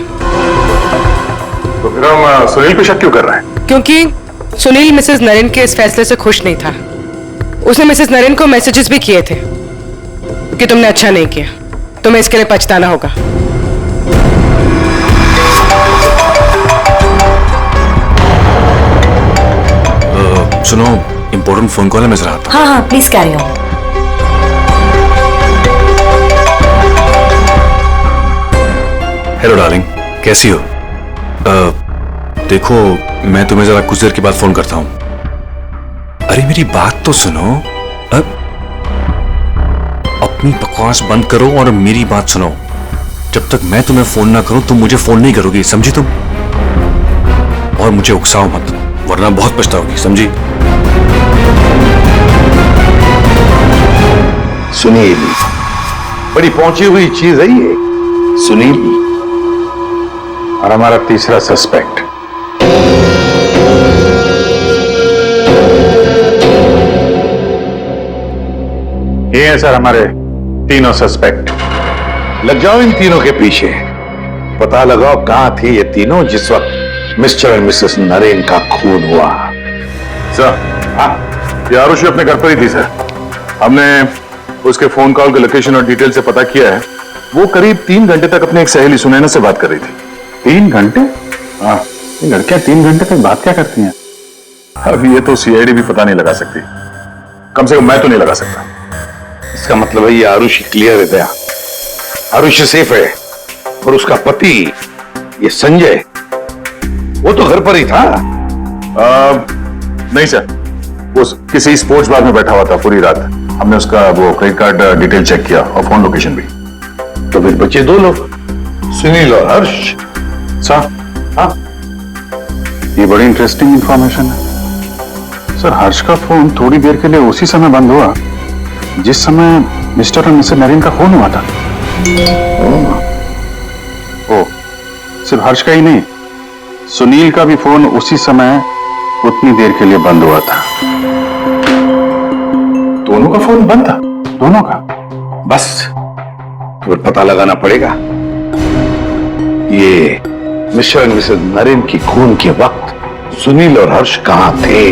तो फिर हम सुनील पे शक क्यों कर रहे हैं? क्योंकि सुनील मिसेस नरेन के इस फैसले से खुश नहीं था। उसने मिसेस नरेन को मैसेजेस भी किए थे कि तुमने अच्छा नहीं किया, तुम्हें इसके लिए पछताना होगा। सुनो, इंपॉर्टेंट फोन कॉल है, मैं जरा आता हूं। हाँ हाँ, please carry on. Hello darling, कैसी हो? देखो, मैं तुम्हें जरा कुछ देर के बाद फोन करता हूं। अरे मेरी बात तो सुनो। अपनी बकवास बंद करो और मेरी बात सुनो। जब तक मैं तुम्हें फोन ना करूं तुम मुझे फोन नहीं करोगी, समझी तुम? और मुझे उकसाओ मत, वरना बहुत पछताओगी, समझी? सुनील बड़ी पहुंची हुई चीज है ये। सुनील और हमारा तीसरा सस्पेक्ट। ये है सर हमारे तीनों सस्पेक्ट। लग जाओ इन तीनों के पीछे, पता लगाओ कहां थे ये तीनों जिस वक्त मिस्टर एंड मिसेस नरेन का खून हुआ। सर, हाँ, ये आरुषि अपने घर पर ही थी सर। हमने उसके फोन कॉल के लोकेशन और डिटेल से पता किया है। वो करीब 3 घंटे तक अपनी एक सहेली सुनैना से बात कर रही थी। 3 घंटे? हाँ, ये लड़कियां 3 घंटे तक बात क्या करती हैं? अब ये तो सीआईडी भी पता नहीं लगा सकती, कम से कम मैं तो नहीं लगा सकता। इसका मतलब है ये आरुषि क्लियर है दया, आरुषि सेफ है, और उसका पति ये संजय वो तो घर पर ही था। नहीं सर, वो किसी स्पोर्ट्स बार में बैठा हुआ था पूरी रात। हमने उसका वो क्रेडिट कार्ड डिटेल चेक किया और फोन लोकेशन भी। तो फिर बचे दो लोग, सुनील और हर्ष। सर, हाँ, ये बड़ी इंटरेस्टिंग इंफॉर्मेशन है सर। हर्ष का फोन थोड़ी देर के लिए उसी समय बंद हुआ जिस समय मिस्टर और मिसेस नरेन का फोन हुआ था। ओ, सिर्फ हर्ष का ही नहीं, सुनील का भी फोन उसी समय उतनी देर के लिए बंद हुआ था। दोनों का फोन बंद था? दोनों का। बस तो पता लगाना पड़ेगा ये मिस्टर और मिसेस नरेन की खून के वक्त सुनील और हर्ष कहां थे।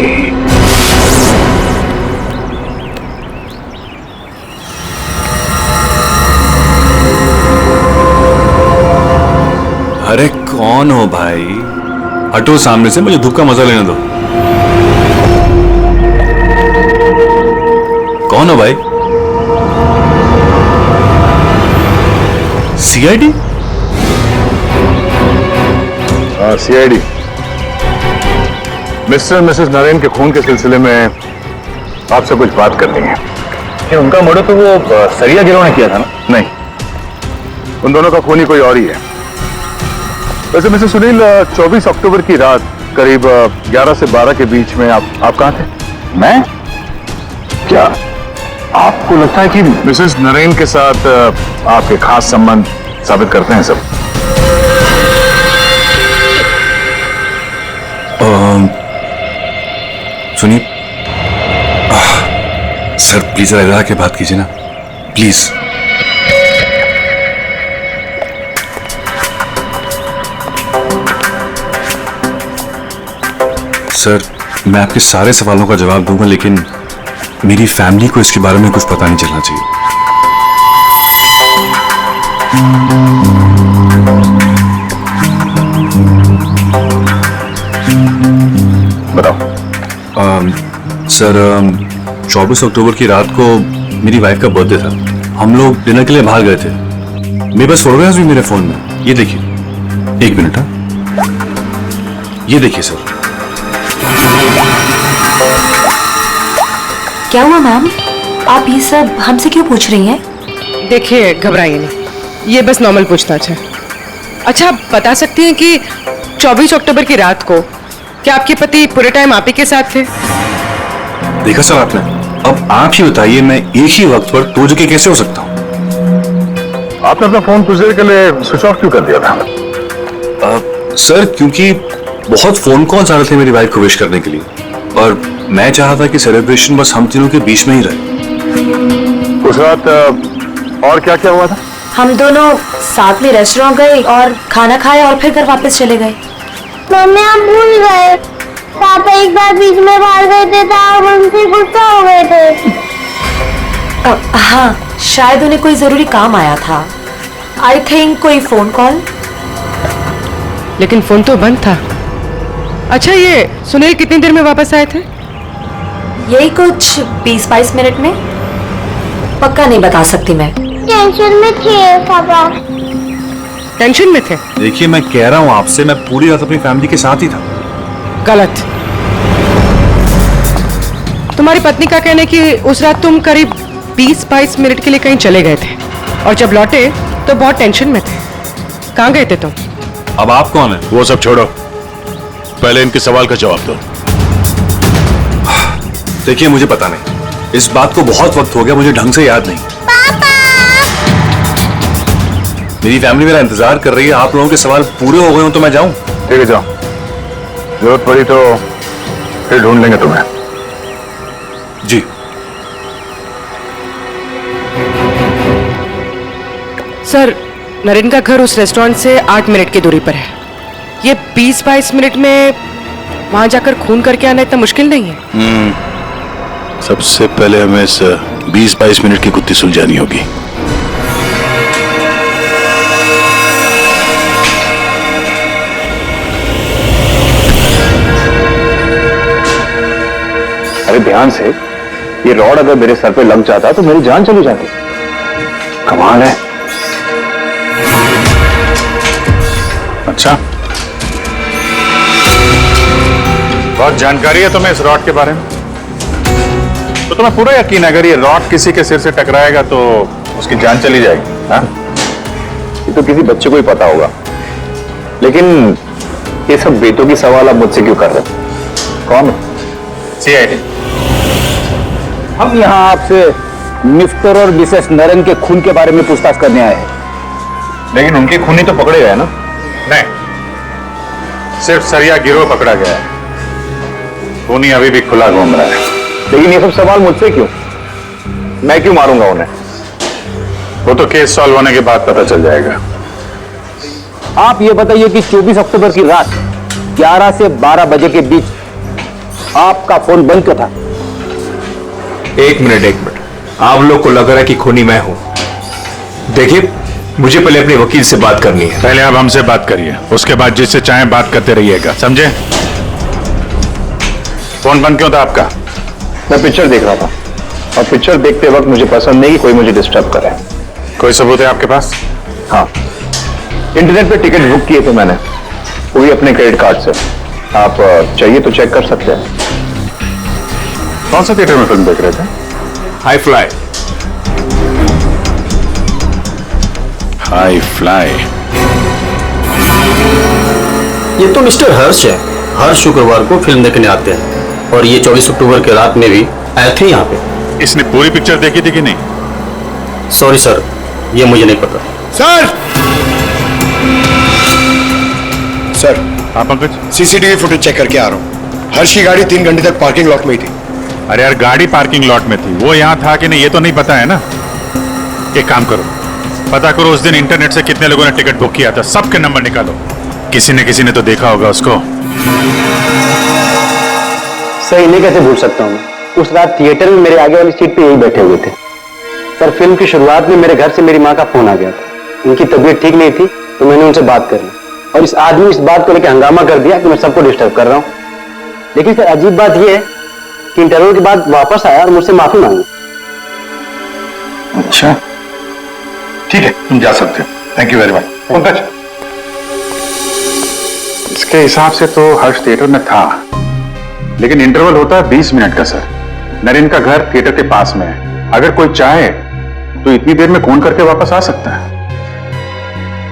अरे कौन हो भाई? हटो सामने से, मुझे धूप का मजा लेने दो। कौन हो भाई? सीआईडी? हाँ, सीआईडी। मिस्टर और मिसेस नरेन के खून के सिलसिले में आपसे कुछ बात करनी है। कि उनका मर्डर तो वो सरिया गिरोह ने किया था ना? नहीं, उन दोनों का खूनी कोई और ही है। वैसे मिस्टर सुनील, 24 अक्टूबर की रात करीब 11 से 12 के बीच में आप कहां थे? मैं? क्या आपको लगता है कि मिसेस नरेन के साथ आपके खास संबंध साबित करते हैं सब? सुनिए सर, प्लीज रह के बात कीजिए ना, प्लीज। सर, मैं आपके सारे सवालों का जवाब दूंगा, लेकिन मेरी फैमिली को इसके बारे में कुछ पता नहीं चलना चाहिए। बताओ। सर, 24 अक्टूबर की रात को मेरी वाइफ का बर्थडे था। हम लोग डिनर के लिए बाहर गए थे। मेरे पास फोटोग्राफ्स भी मेरे फोन में, ये देखिए। एक मिनट, हाँ, ये देखिए सर। क्या हुआ मैम? आप ये सब हमसे क्यों पूछ रही हैं? देखिए, घबराइए नहीं, ये बस नॉर्मल पूछताछ है। अच्छा, आप बता सकती हैं कि 24 अक्टूबर की रात को क्या आपके पति पूरे टाइम आप ही के साथ थे? देखा सर आपने, अब आप ही बताइए, मैं एक ही वक्त पर दो जगह कैसे हो सकता हूँ? आपने अपना फोन कुछ देर के लिए स्विच ऑफ क्यों कर दिया था? सर, क्योंकि बहुत फोन कॉल्स आ रहे थे मेरी वाइफ को विश करने के लिए, और मैं चाहा था कि सेलिब्रेशन बस हम तीनों के बीच में ही रहे। उस रात और क्या क्या हुआ था? हम दोनों साथ में रेस्टोरेंट गए और खाना खाया और फिर घर वापस चले गए। मम्मी, आप भूल गए, पापा एक बार बीच में बाहर गए थे तो आप उनसे गुस्सा हो गए थे। हाँ, शायद उन्हें कोई जरूरी काम आया था। आई थिंक कोई फोन कॉल। लेकिन फोन तो बंद था। अच्छा, ये सुनील कितनी देर में वापस आए थे? यही कुछ 20-22 मिनट में। पक्का नहीं बता सकती मैं। टेंशन में थे पापा। टेंशन में थे? देखिए, मैं कह रहा हूँ आपसे, मैं पूरी रात अपनी फैमिली के साथ ही था। गलत। तुम्हारी पत्नी का कहना है कि उस रात तुम करीब 20-22 मिनट के लिए कहीं चले गए थे, और जब लौटे तो बहुत टेंशन में थे। कहाँ गए थे तुम? अब आप कौन है? वो सब छोड़ो, पहले इनके सवाल का जवाब दो। देखिए, मुझे पता नहीं, इस बात को बहुत वक्त हो गया, मुझे ढंग से याद नहीं। मेरी फैमिली मेरा इंतजार कर रही है। आप लोगों के सवाल पूरे हो गए हो तो मैं जाऊं? ठीक है, जाओ। जरूरत पड़ी तो फिर ढूंढ लेंगे तुम्हें। जी। सर, नरेन का घर उस रेस्टोरेंट से 8 मिनट की दूरी पर है। ये 20-22 मिनट में वहां जाकर खून करके आना इतना मुश्किल नहीं है। सबसे पहले हमें इस 20-22 मिनट की गुत्थी सुलझानी होगी। अरे ध्यान से, ये रॉड अगर मेरे सर पे लग जाता तो मेरी जान चली जाती। कमाल है। अच्छा, बहुत जानकारी है तुम्हें इस रॉड के बारे में। तो तुम्हें पूरा यकीन है अगर ये रॉड किसी के सिर से टकराएगा तो उसकी जान चली जाएगी? हाँ? ये तो किसी बच्चे को ही पता होगा, लेकिन ये सब बेटों की सवाल आप मुझसे क्यों कर रहे हो? कौन? सीआईडी। हम यहाँ आपसे मिस्टर और मिसेस नरेन के खून के बारे में पूछताछ करने आए हैं। लेकिन उनके खूनी तो पकड़े गए ना? नहीं, सिर्फ सरिया गिरोह पकड़ा गया है। खूनी अभी भी खुला घूम रहा है। लेकिन ये सब सवाल मुझसे क्यों? मैं क्यों मारूंगा उन्हें? वो तो केस सॉल्व होने के बाद पता चल जाएगा। आप ये बताइए कि 24 अक्टूबर की रात 11 से 12 बजे के बीच आपका फोन बंद क्यों था? एक मिनट, आप लोग को लग रहा है कि खूनी मैं हूं। देखिए, मुझे पहले अपने वकील से बात करनी है। पहले आप हमसे बात करिए, उसके बाद जिससे चाहे बात करते रहिएगा, समझे? फोन बंद क्यों था आपका? मैं पिक्चर देख रहा था और पिक्चर देखते वक्त मुझे पसंद नहीं कि कोई मुझे डिस्टर्ब करे। कोई सबूत है आपके पास? हाँ, इंटरनेट पे टिकट बुक किए थे मैंने, वो भी अपने क्रेडिट कार्ड से। आप चाहिए तो चेक कर सकते हैं। कौन सा थिएटर में फिल्म देख रहे थे? High fly. High fly. ये तो मिस्टर हर्ष है, हर शुक्रवार को फिल्म देखने आते हैं और ये 24 अक्टूबर के रात में भी आए थे यहाँ पे। इसने पूरी पिक्चर देखी थी कि नहीं? सॉरी सर, ये मुझे नहीं पता। सर, हाँ पंकज, सीसीटीवी फुटेज चेक करके आ रहा हूँ। हर्ष की गाड़ी 3 घंटे तक पार्किंग लॉट में ही थी। अरे यार, गाड़ी पार्किंग लॉट में थी, वो यहाँ था कि नहीं ये तो नहीं पता है ना। एक काम करो, पता करो उस दिन इंटरनेट से कितने लोगों ने टिकट बुक किया था, सबके नंबर निकालो। किसी ने तो देखा होगा उसको। सर, इन्हें कैसे भूल सकता हूँ? उस रात थिएटर में मेरे आगे वाली सीट पे यही बैठे हुए थे। सर, फिल्म की शुरुआत में मेरे घर से मेरी माँ का फोन आ गया था। उनकी तबीयत ठीक नहीं थी तो मैंने उनसे बात कर ली और इस आदमी इस बात को लेकर हंगामा कर दिया कि मैं सबको डिस्टर्ब कर रहा हूँ। लेकिन सर, अजीब बात यह है कि इंटरवल के बाद वापस आया और मुझसे माफी मांगी। अच्छा, ठीक है, तुम जा सकते हो। Thank you very much. Pankaj, इसके हिसाब से तो हर्ष थिएटर में था, लेकिन इंटरवल होता है 20 मिनट का सर। नरेन का घर थिएटर के पास में है। अगर कोई चाहे तो इतनी देर में फोन करके वापस आ सकता है।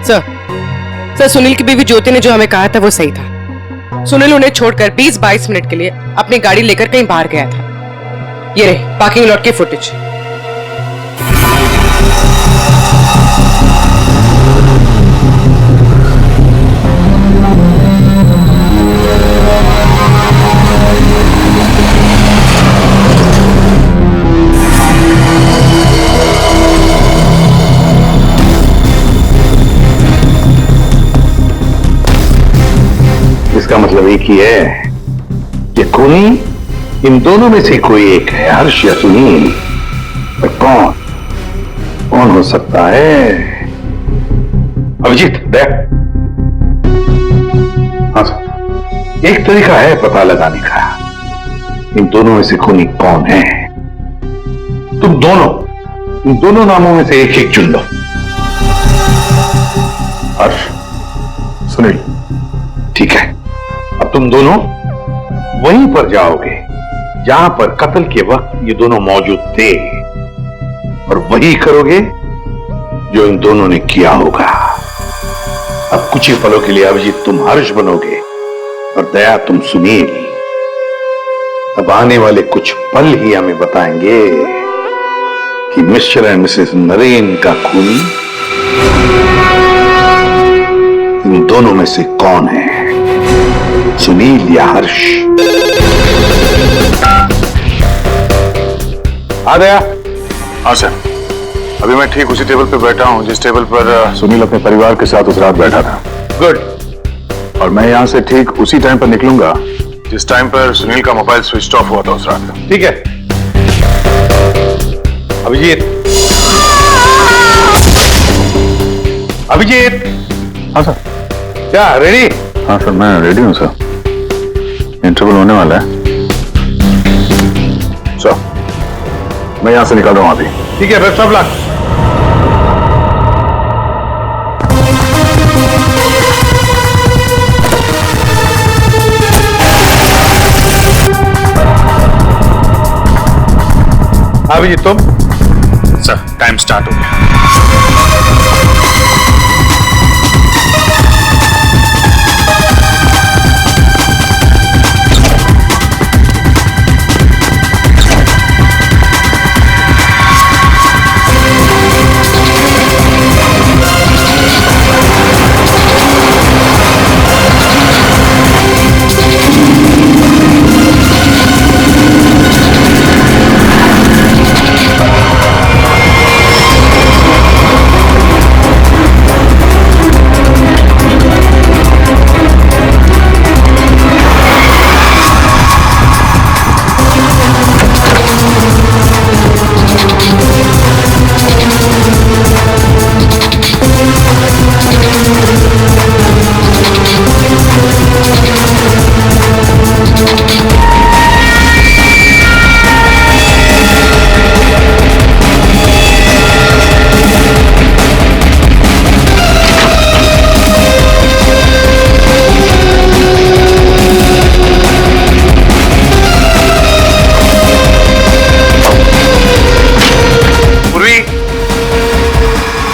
सर, सुनील की बीवी ज्योति ने जो हमें कहा था वो सही था। सुनील उन्हें छोड़कर 20-22 मिनट के लिए अपनी गाड़ी लेकर कहीं बाहर गया था। ये रहे पार्किंग लॉट की फुटेज। इसका मतलब एक ही है कि खूनी इन दोनों में से कोई एक है, हर्ष या सुनील। पर कौन हो सकता है? अभिजीत, देख। हाँ सर, एक तरीका है पता लगाने का, इन दोनों में से खूनी कौन है। तुम इन दोनों नामों में से एक चुन लो। हर्ष, सुनील। ठीक है, अब तुम दोनों वहीं पर जाओगे जहां पर कत्ल के वक्त ये दोनों मौजूद थे और वही करोगे जो इन दोनों ने किया होगा। अब कुछ ही पलों के लिए अभिजीत तुम हर्ष बनोगे और दया तुम सुनील। अब आने वाले कुछ पल ही हमें बताएंगे कि मिस्टर एंड मिसेस नरेन का खूनी इन दोनों में से कौन है, सुनील या हर्ष। आ गया? हाँ सर, अभी मैं ठीक उसी टेबल पर बैठा हूँ जिस टेबल पर सुनील अपने परिवार के साथ उस रात बैठा था। गुड। और मैं यहाँ से ठीक उसी टाइम पर निकलूंगा जिस टाइम पर सुनील का मोबाइल स्विच ऑफ हुआ था उस रात। ठीक है अभिजीत। अभिजीत। हाँ सर। क्या रेडी? हाँ सर, मैं रेडी हूँ सर। इंटरवल होने वाला है सर, मैं यहां से निकल रहा हूं अभी। ठीक है, फिर सब लोग अभिजीत तुम? सर टाइम स्टार्ट हो गया।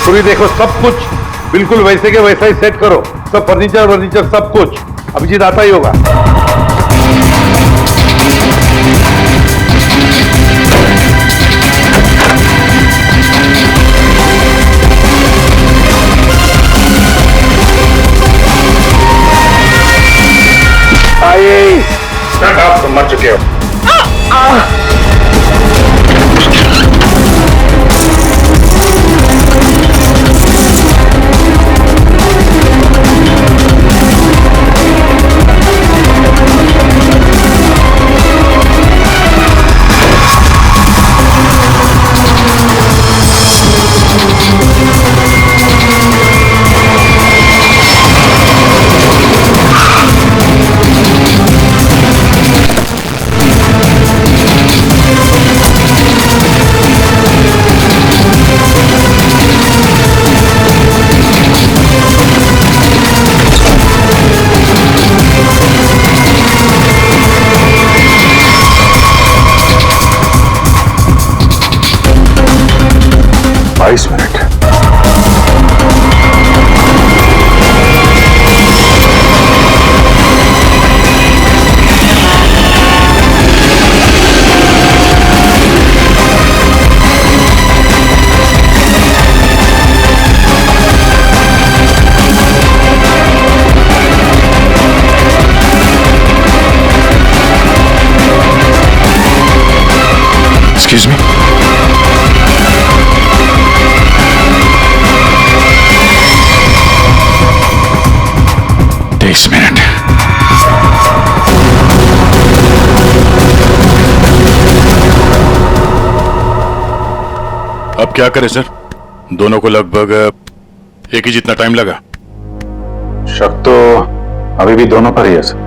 पूरी देखो, सब कुछ बिल्कुल वैसे के वैसा ही सेट करो। सब फर्नीचर सब कुछ। अभिजीत आता ही होगा। आइए, आप तो मर चुके हो। Excuse me? Takes a minute. अब क्या करें सर? दोनों को लगभग एक ही जितना टाइम लगा। शक तो अभी भी दोनों पर ही है सर।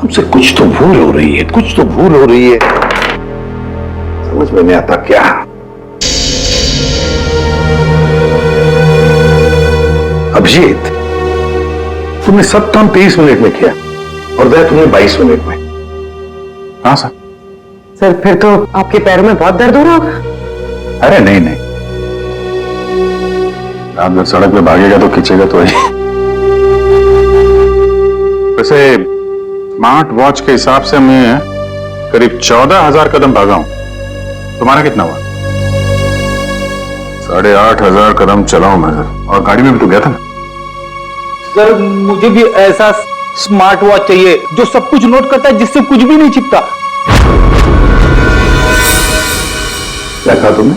हमसे कुछ तो भूल हो रही है, कुछ तो भूल हो रही है। समझ में नहीं आता क्या। अभिजीत, तुमने सब काम 23 मिनट में किया और वह तुमने 22 मिनट में। हाँ सर। सर फिर तो आपके पैरों में बहुत दर्द हो रहा होगा। अरे नहीं नहीं, रात भर सड़क पे भागेगा तो खींचेगा तो ही। वैसे स्मार्ट वॉच के हिसाब से मैं करीब 14,000 कदम भागा हूं। तुम्हारा कितना हुआ? 8,500 कदम चला हूं मैं सर। और गाड़ी में भी तो गया था ना सर। मुझे भी ऐसा स्मार्ट वॉच चाहिए जो सब कुछ नोट करता है, जिससे कुछ भी नहीं छिपता। क्या कहा तुमने?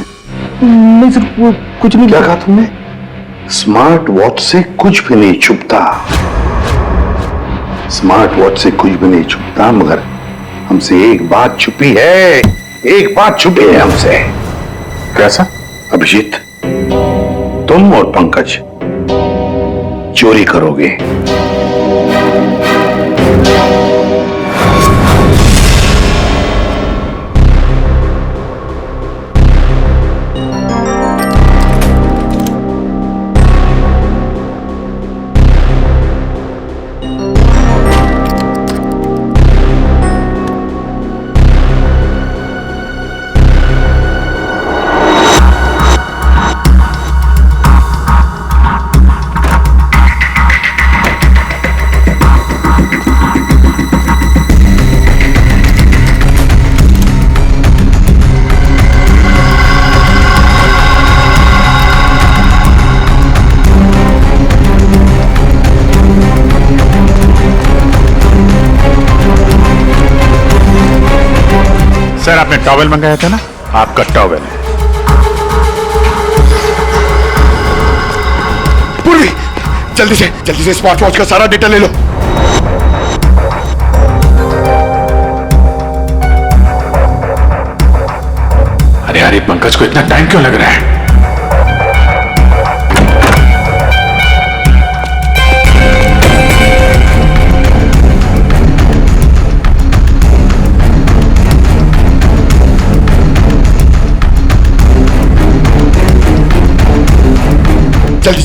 नहीं सर, कुछ नहीं। क्या कहा तुमने? स्मार्ट वॉच से कुछ भी नहीं छुपता। स्मार्ट वॉच से कुछ भी नहीं छुपता, मगर हमसे एक बात छुपी है। एक बात छुपी है हमसे। कैसा? अभिजीत, तुम और पंकज चोरी करोगे। सर आपने टॉवेल मंगाया था ना, आपका टॉवेल है। पूर्वी, जल्दी से स्मार्ट वॉच का सारा डेटा ले लो। अरे यार, ये पंकज को इतना टाइम क्यों लग रहा है?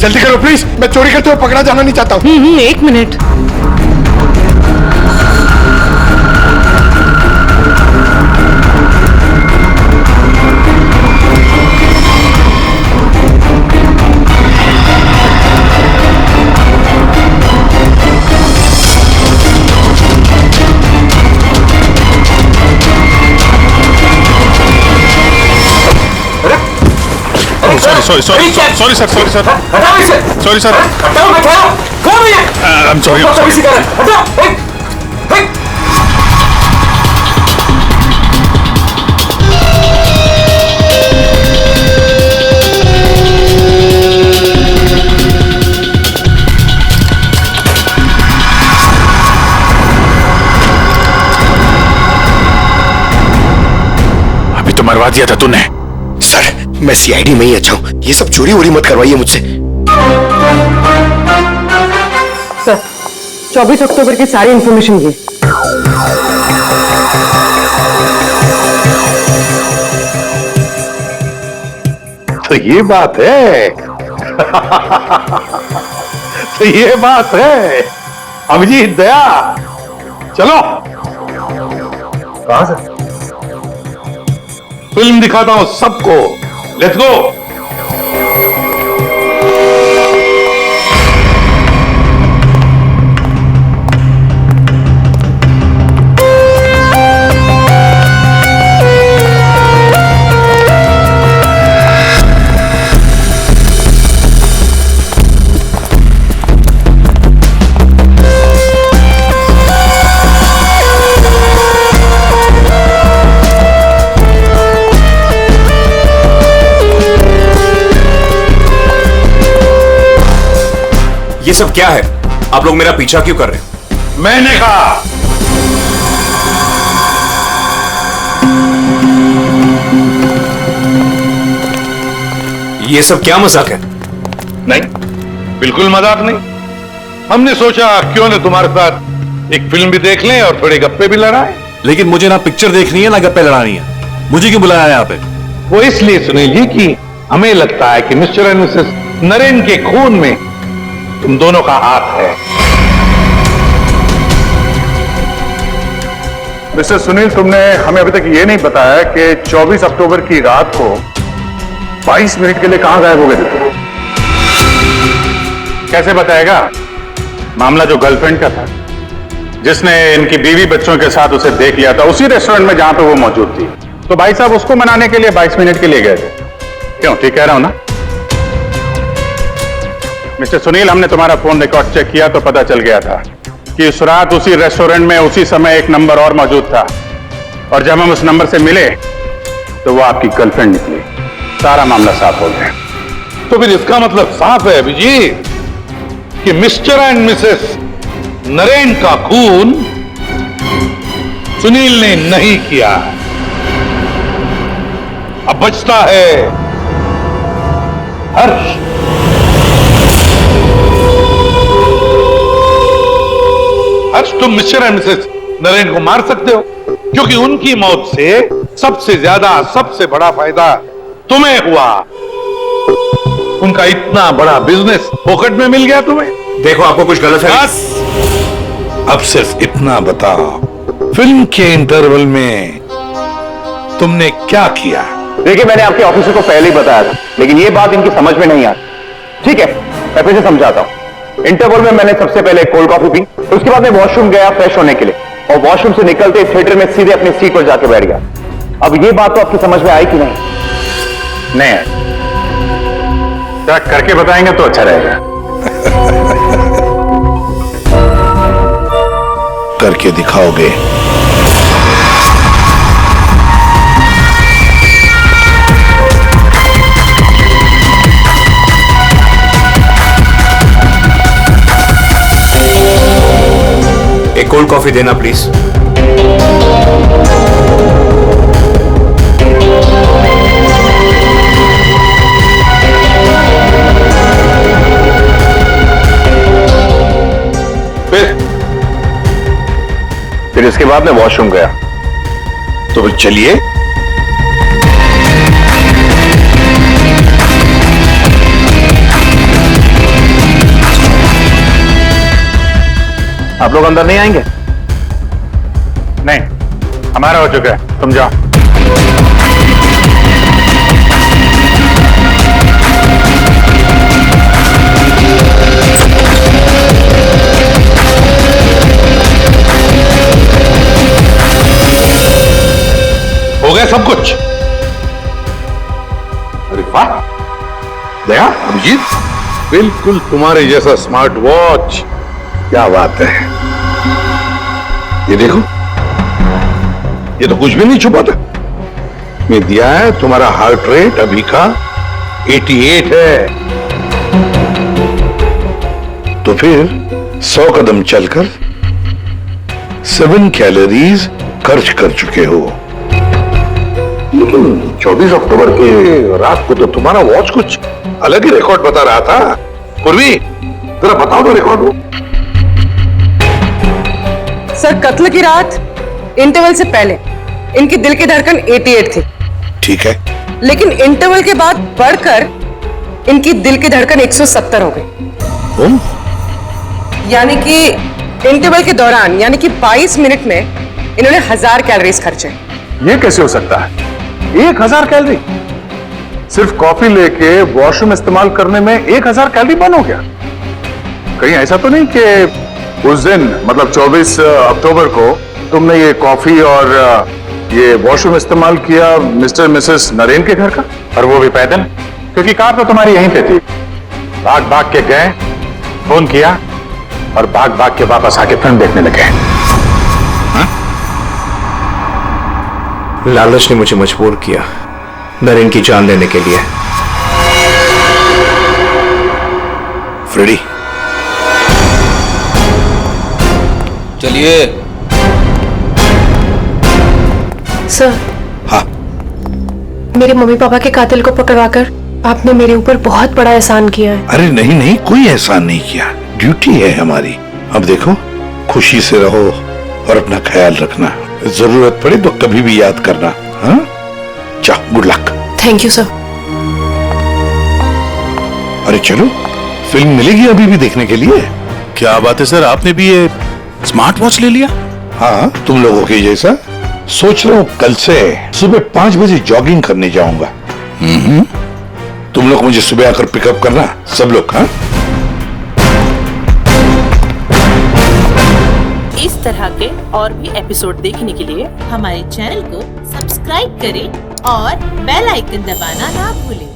जल्दी करो प्लीज, मैं चोरी करते हुए पकड़ा जाना नहीं चाहता हूँ। 1 minute. Sorry sir, I am sorry. अभी तो मरवा दिया था तूने। सर, मैं सीआईडी में ही अच्छा हूँ, ये सब चोरी वोरी मत करवाइए मुझसे। सर, 24 अक्टूबर की सारी इंफॉर्मेशन ये। तो ये बात है। तो ये बात है। अभिजीत, दया, चलो। कहां से? फिल्म दिखाता हूं सबको। Let's go. ये सब क्या है? आप लोग मेरा पीछा क्यों कर रहे हैं? मैंने कहा ये सब क्या मजाक है? नहीं, बिल्कुल मजाक नहीं। हमने सोचा क्यों न तुम्हारे साथ एक फिल्म भी देख लें और थोड़े गप्पे भी लड़ाएं। लेकिन मुझे ना पिक्चर देखनी है ना गप्पे लड़ानी है। मुझे क्यों बुलाया है यहाँ पे? वो इसलिए सुनील जी कि हमें लगता है कि मिस्टर एंड मिसेस नरेन के खून में तुम दोनों का हाथ है। मिस्टर सुनील, तुमने हमें अभी तक ये नहीं बताया कि 24 अक्टूबर की रात को 22 मिनट के लिए कहां गायब हो गए थे? कैसे बताएगा? मामला जो गर्लफ्रेंड का था, जिसने इनकी बीवी बच्चों के साथ उसे देख लिया था उसी रेस्टोरेंट में जहां पे वो मौजूद थी, तो भाई साहब उसको मनाने के लिए 22 मिनट के लिए गए थे। क्यों, ठीक कह रहा हूं ना? मिस्टर सुनील, हमने तुम्हारा फोन रिकॉर्ड चेक किया तो पता चल गया था कि उस रात उसी रेस्टोरेंट में उसी समय एक नंबर और मौजूद था, और जब हम उस नंबर से मिले तो वो आपकी गर्लफ्रेंड निकली। सारा मामला साफ हो गया। तो फिर इसका मतलब साफ है अभिजीत कि मिस्टर एंड मिसेस नरेन का खून सुनील ने नहीं किया। अब बचता है हर्ष। हर्ष, तुम मिस्टर एंड मिसेस नरेन को मार सकते हो क्योंकि उनकी मौत से सबसे ज्यादा, सबसे बड़ा फायदा तुम्हें हुआ। उनका इतना बड़ा बिजनेस पॉकेट में मिल गया तुम्हें। देखो, आपको कुछ गलत है। बस अब सिर्फ इतना बताओ, फिल्म के इंटरवल में तुमने क्या किया? देखिए, मैंने आपके ऑफिसर को पहले ही बताया था, लेकिन ये बात इनकी समझ में नहीं आती। ठीक है, मैं फिर से समझाता हूँ। इंटरवल में मैंने सबसे पहले कोल्ड कॉफी पी, उसके बाद मैं वॉशरूम गया फ्रेश होने के लिए, और वॉशरूम से निकलते थिएटर में सीधे अपनी सीट पर जाके बैठ गया। अब ये बात तो आपकी समझ में आई कि नहीं? नहीं, ट्रैक करके बताएंगे तो अच्छा रहेगा। करके दिखाओगे? कॉफी देना प्लीज। फिर इसके बाद मैं वॉशरूम गया। तो फिर चलिए। आप लोग अंदर नहीं आएंगे? नहीं, हमारा हो चुका है, तुम जाओ। हो गया सब कुछ? अरे वाह दया, अभिजीत, बिल्कुल तुम्हारे जैसा स्मार्ट वॉच। क्या बात है। ये देखो, ये तो कुछ भी नहीं छुपा था। मैं दिया है तुम्हारा हार्ट रेट अभी का 88 है। तो फिर 100 कदम चलकर 7 कैलोरीज खर्च कर चुके हो। लेकिन 24 अक्टूबर के रात को तो तुम्हारा वॉच कुछ अलग ही रिकॉर्ड बता रहा था। पूर्वी, जरा बताओ तो रिकॉर्ड वो। सर, कत्ल की रात इंटरवल से पहले इनकी दिल की धड़कन 88 थी। ठीक है। लेकिन इंटरवल के बाद बढ़कर इनकी दिल की धड़कन 170 हो गई। यानी कि इंटरवल के दौरान, यानी कि 22 मिनट में इन्होंने 1000 कैलोरीज खर्चे। ये कैसे हो सकता है? 1000 कैलोरी? सिर्फ कॉफी लेके वॉशरूम इस्तेमाल करने में 1000 कैलोरी बर्न हो गया? कहीं ऐसा तो नहीं कि उस दिन, मतलब 24 अक्टूबर को तुमने ये कॉफी और ये वॉशरूम इस्तेमाल किया मिस्टर मिसेस नरेन के घर का, और वो भी पैदल? क्योंकि कार तो तुम्हारी यहीं पे थी। भाग भाग के गए, फोन किया और भाग भाग के वापस आके फिल्म देखने लगे। लालच ने मुझे मजबूर किया नरेन की जान लेने के लिए। फ्रेडी, चलिए। सर। हाँ। मेरे मम्मी पापा के कातिल को पकड़वाकर आपने मेरे ऊपर बहुत बड़ा एहसान किया है। अरे नहीं नहीं, कोई एहसान नहीं किया, ड्यूटी है हमारी। अब देखो, खुशी से रहो और अपना ख्याल रखना। जरूरत पड़े तो कभी भी याद करना। हाँ, चाहो, good luck. Thank you sir. अरे चलो, फिल्म मिलेगी अभी भी देखने के लिए। क्या बात है सर, आपने भी ये स्मार्ट वॉच ले लिया? हाँ, तुम लोगों के जैसा। सोच रहा हूँ कल से सुबह 5 बजे जॉगिंग करने जाऊंगा। तुम लोग मुझे सुबह आकर पिकअप करना, सब लोग। हाँ, इस तरह के और भी एपिसोड देखने के लिए हमारे चैनल को सब्सक्राइब करें और बेल आइकन दबाना ना भूलें।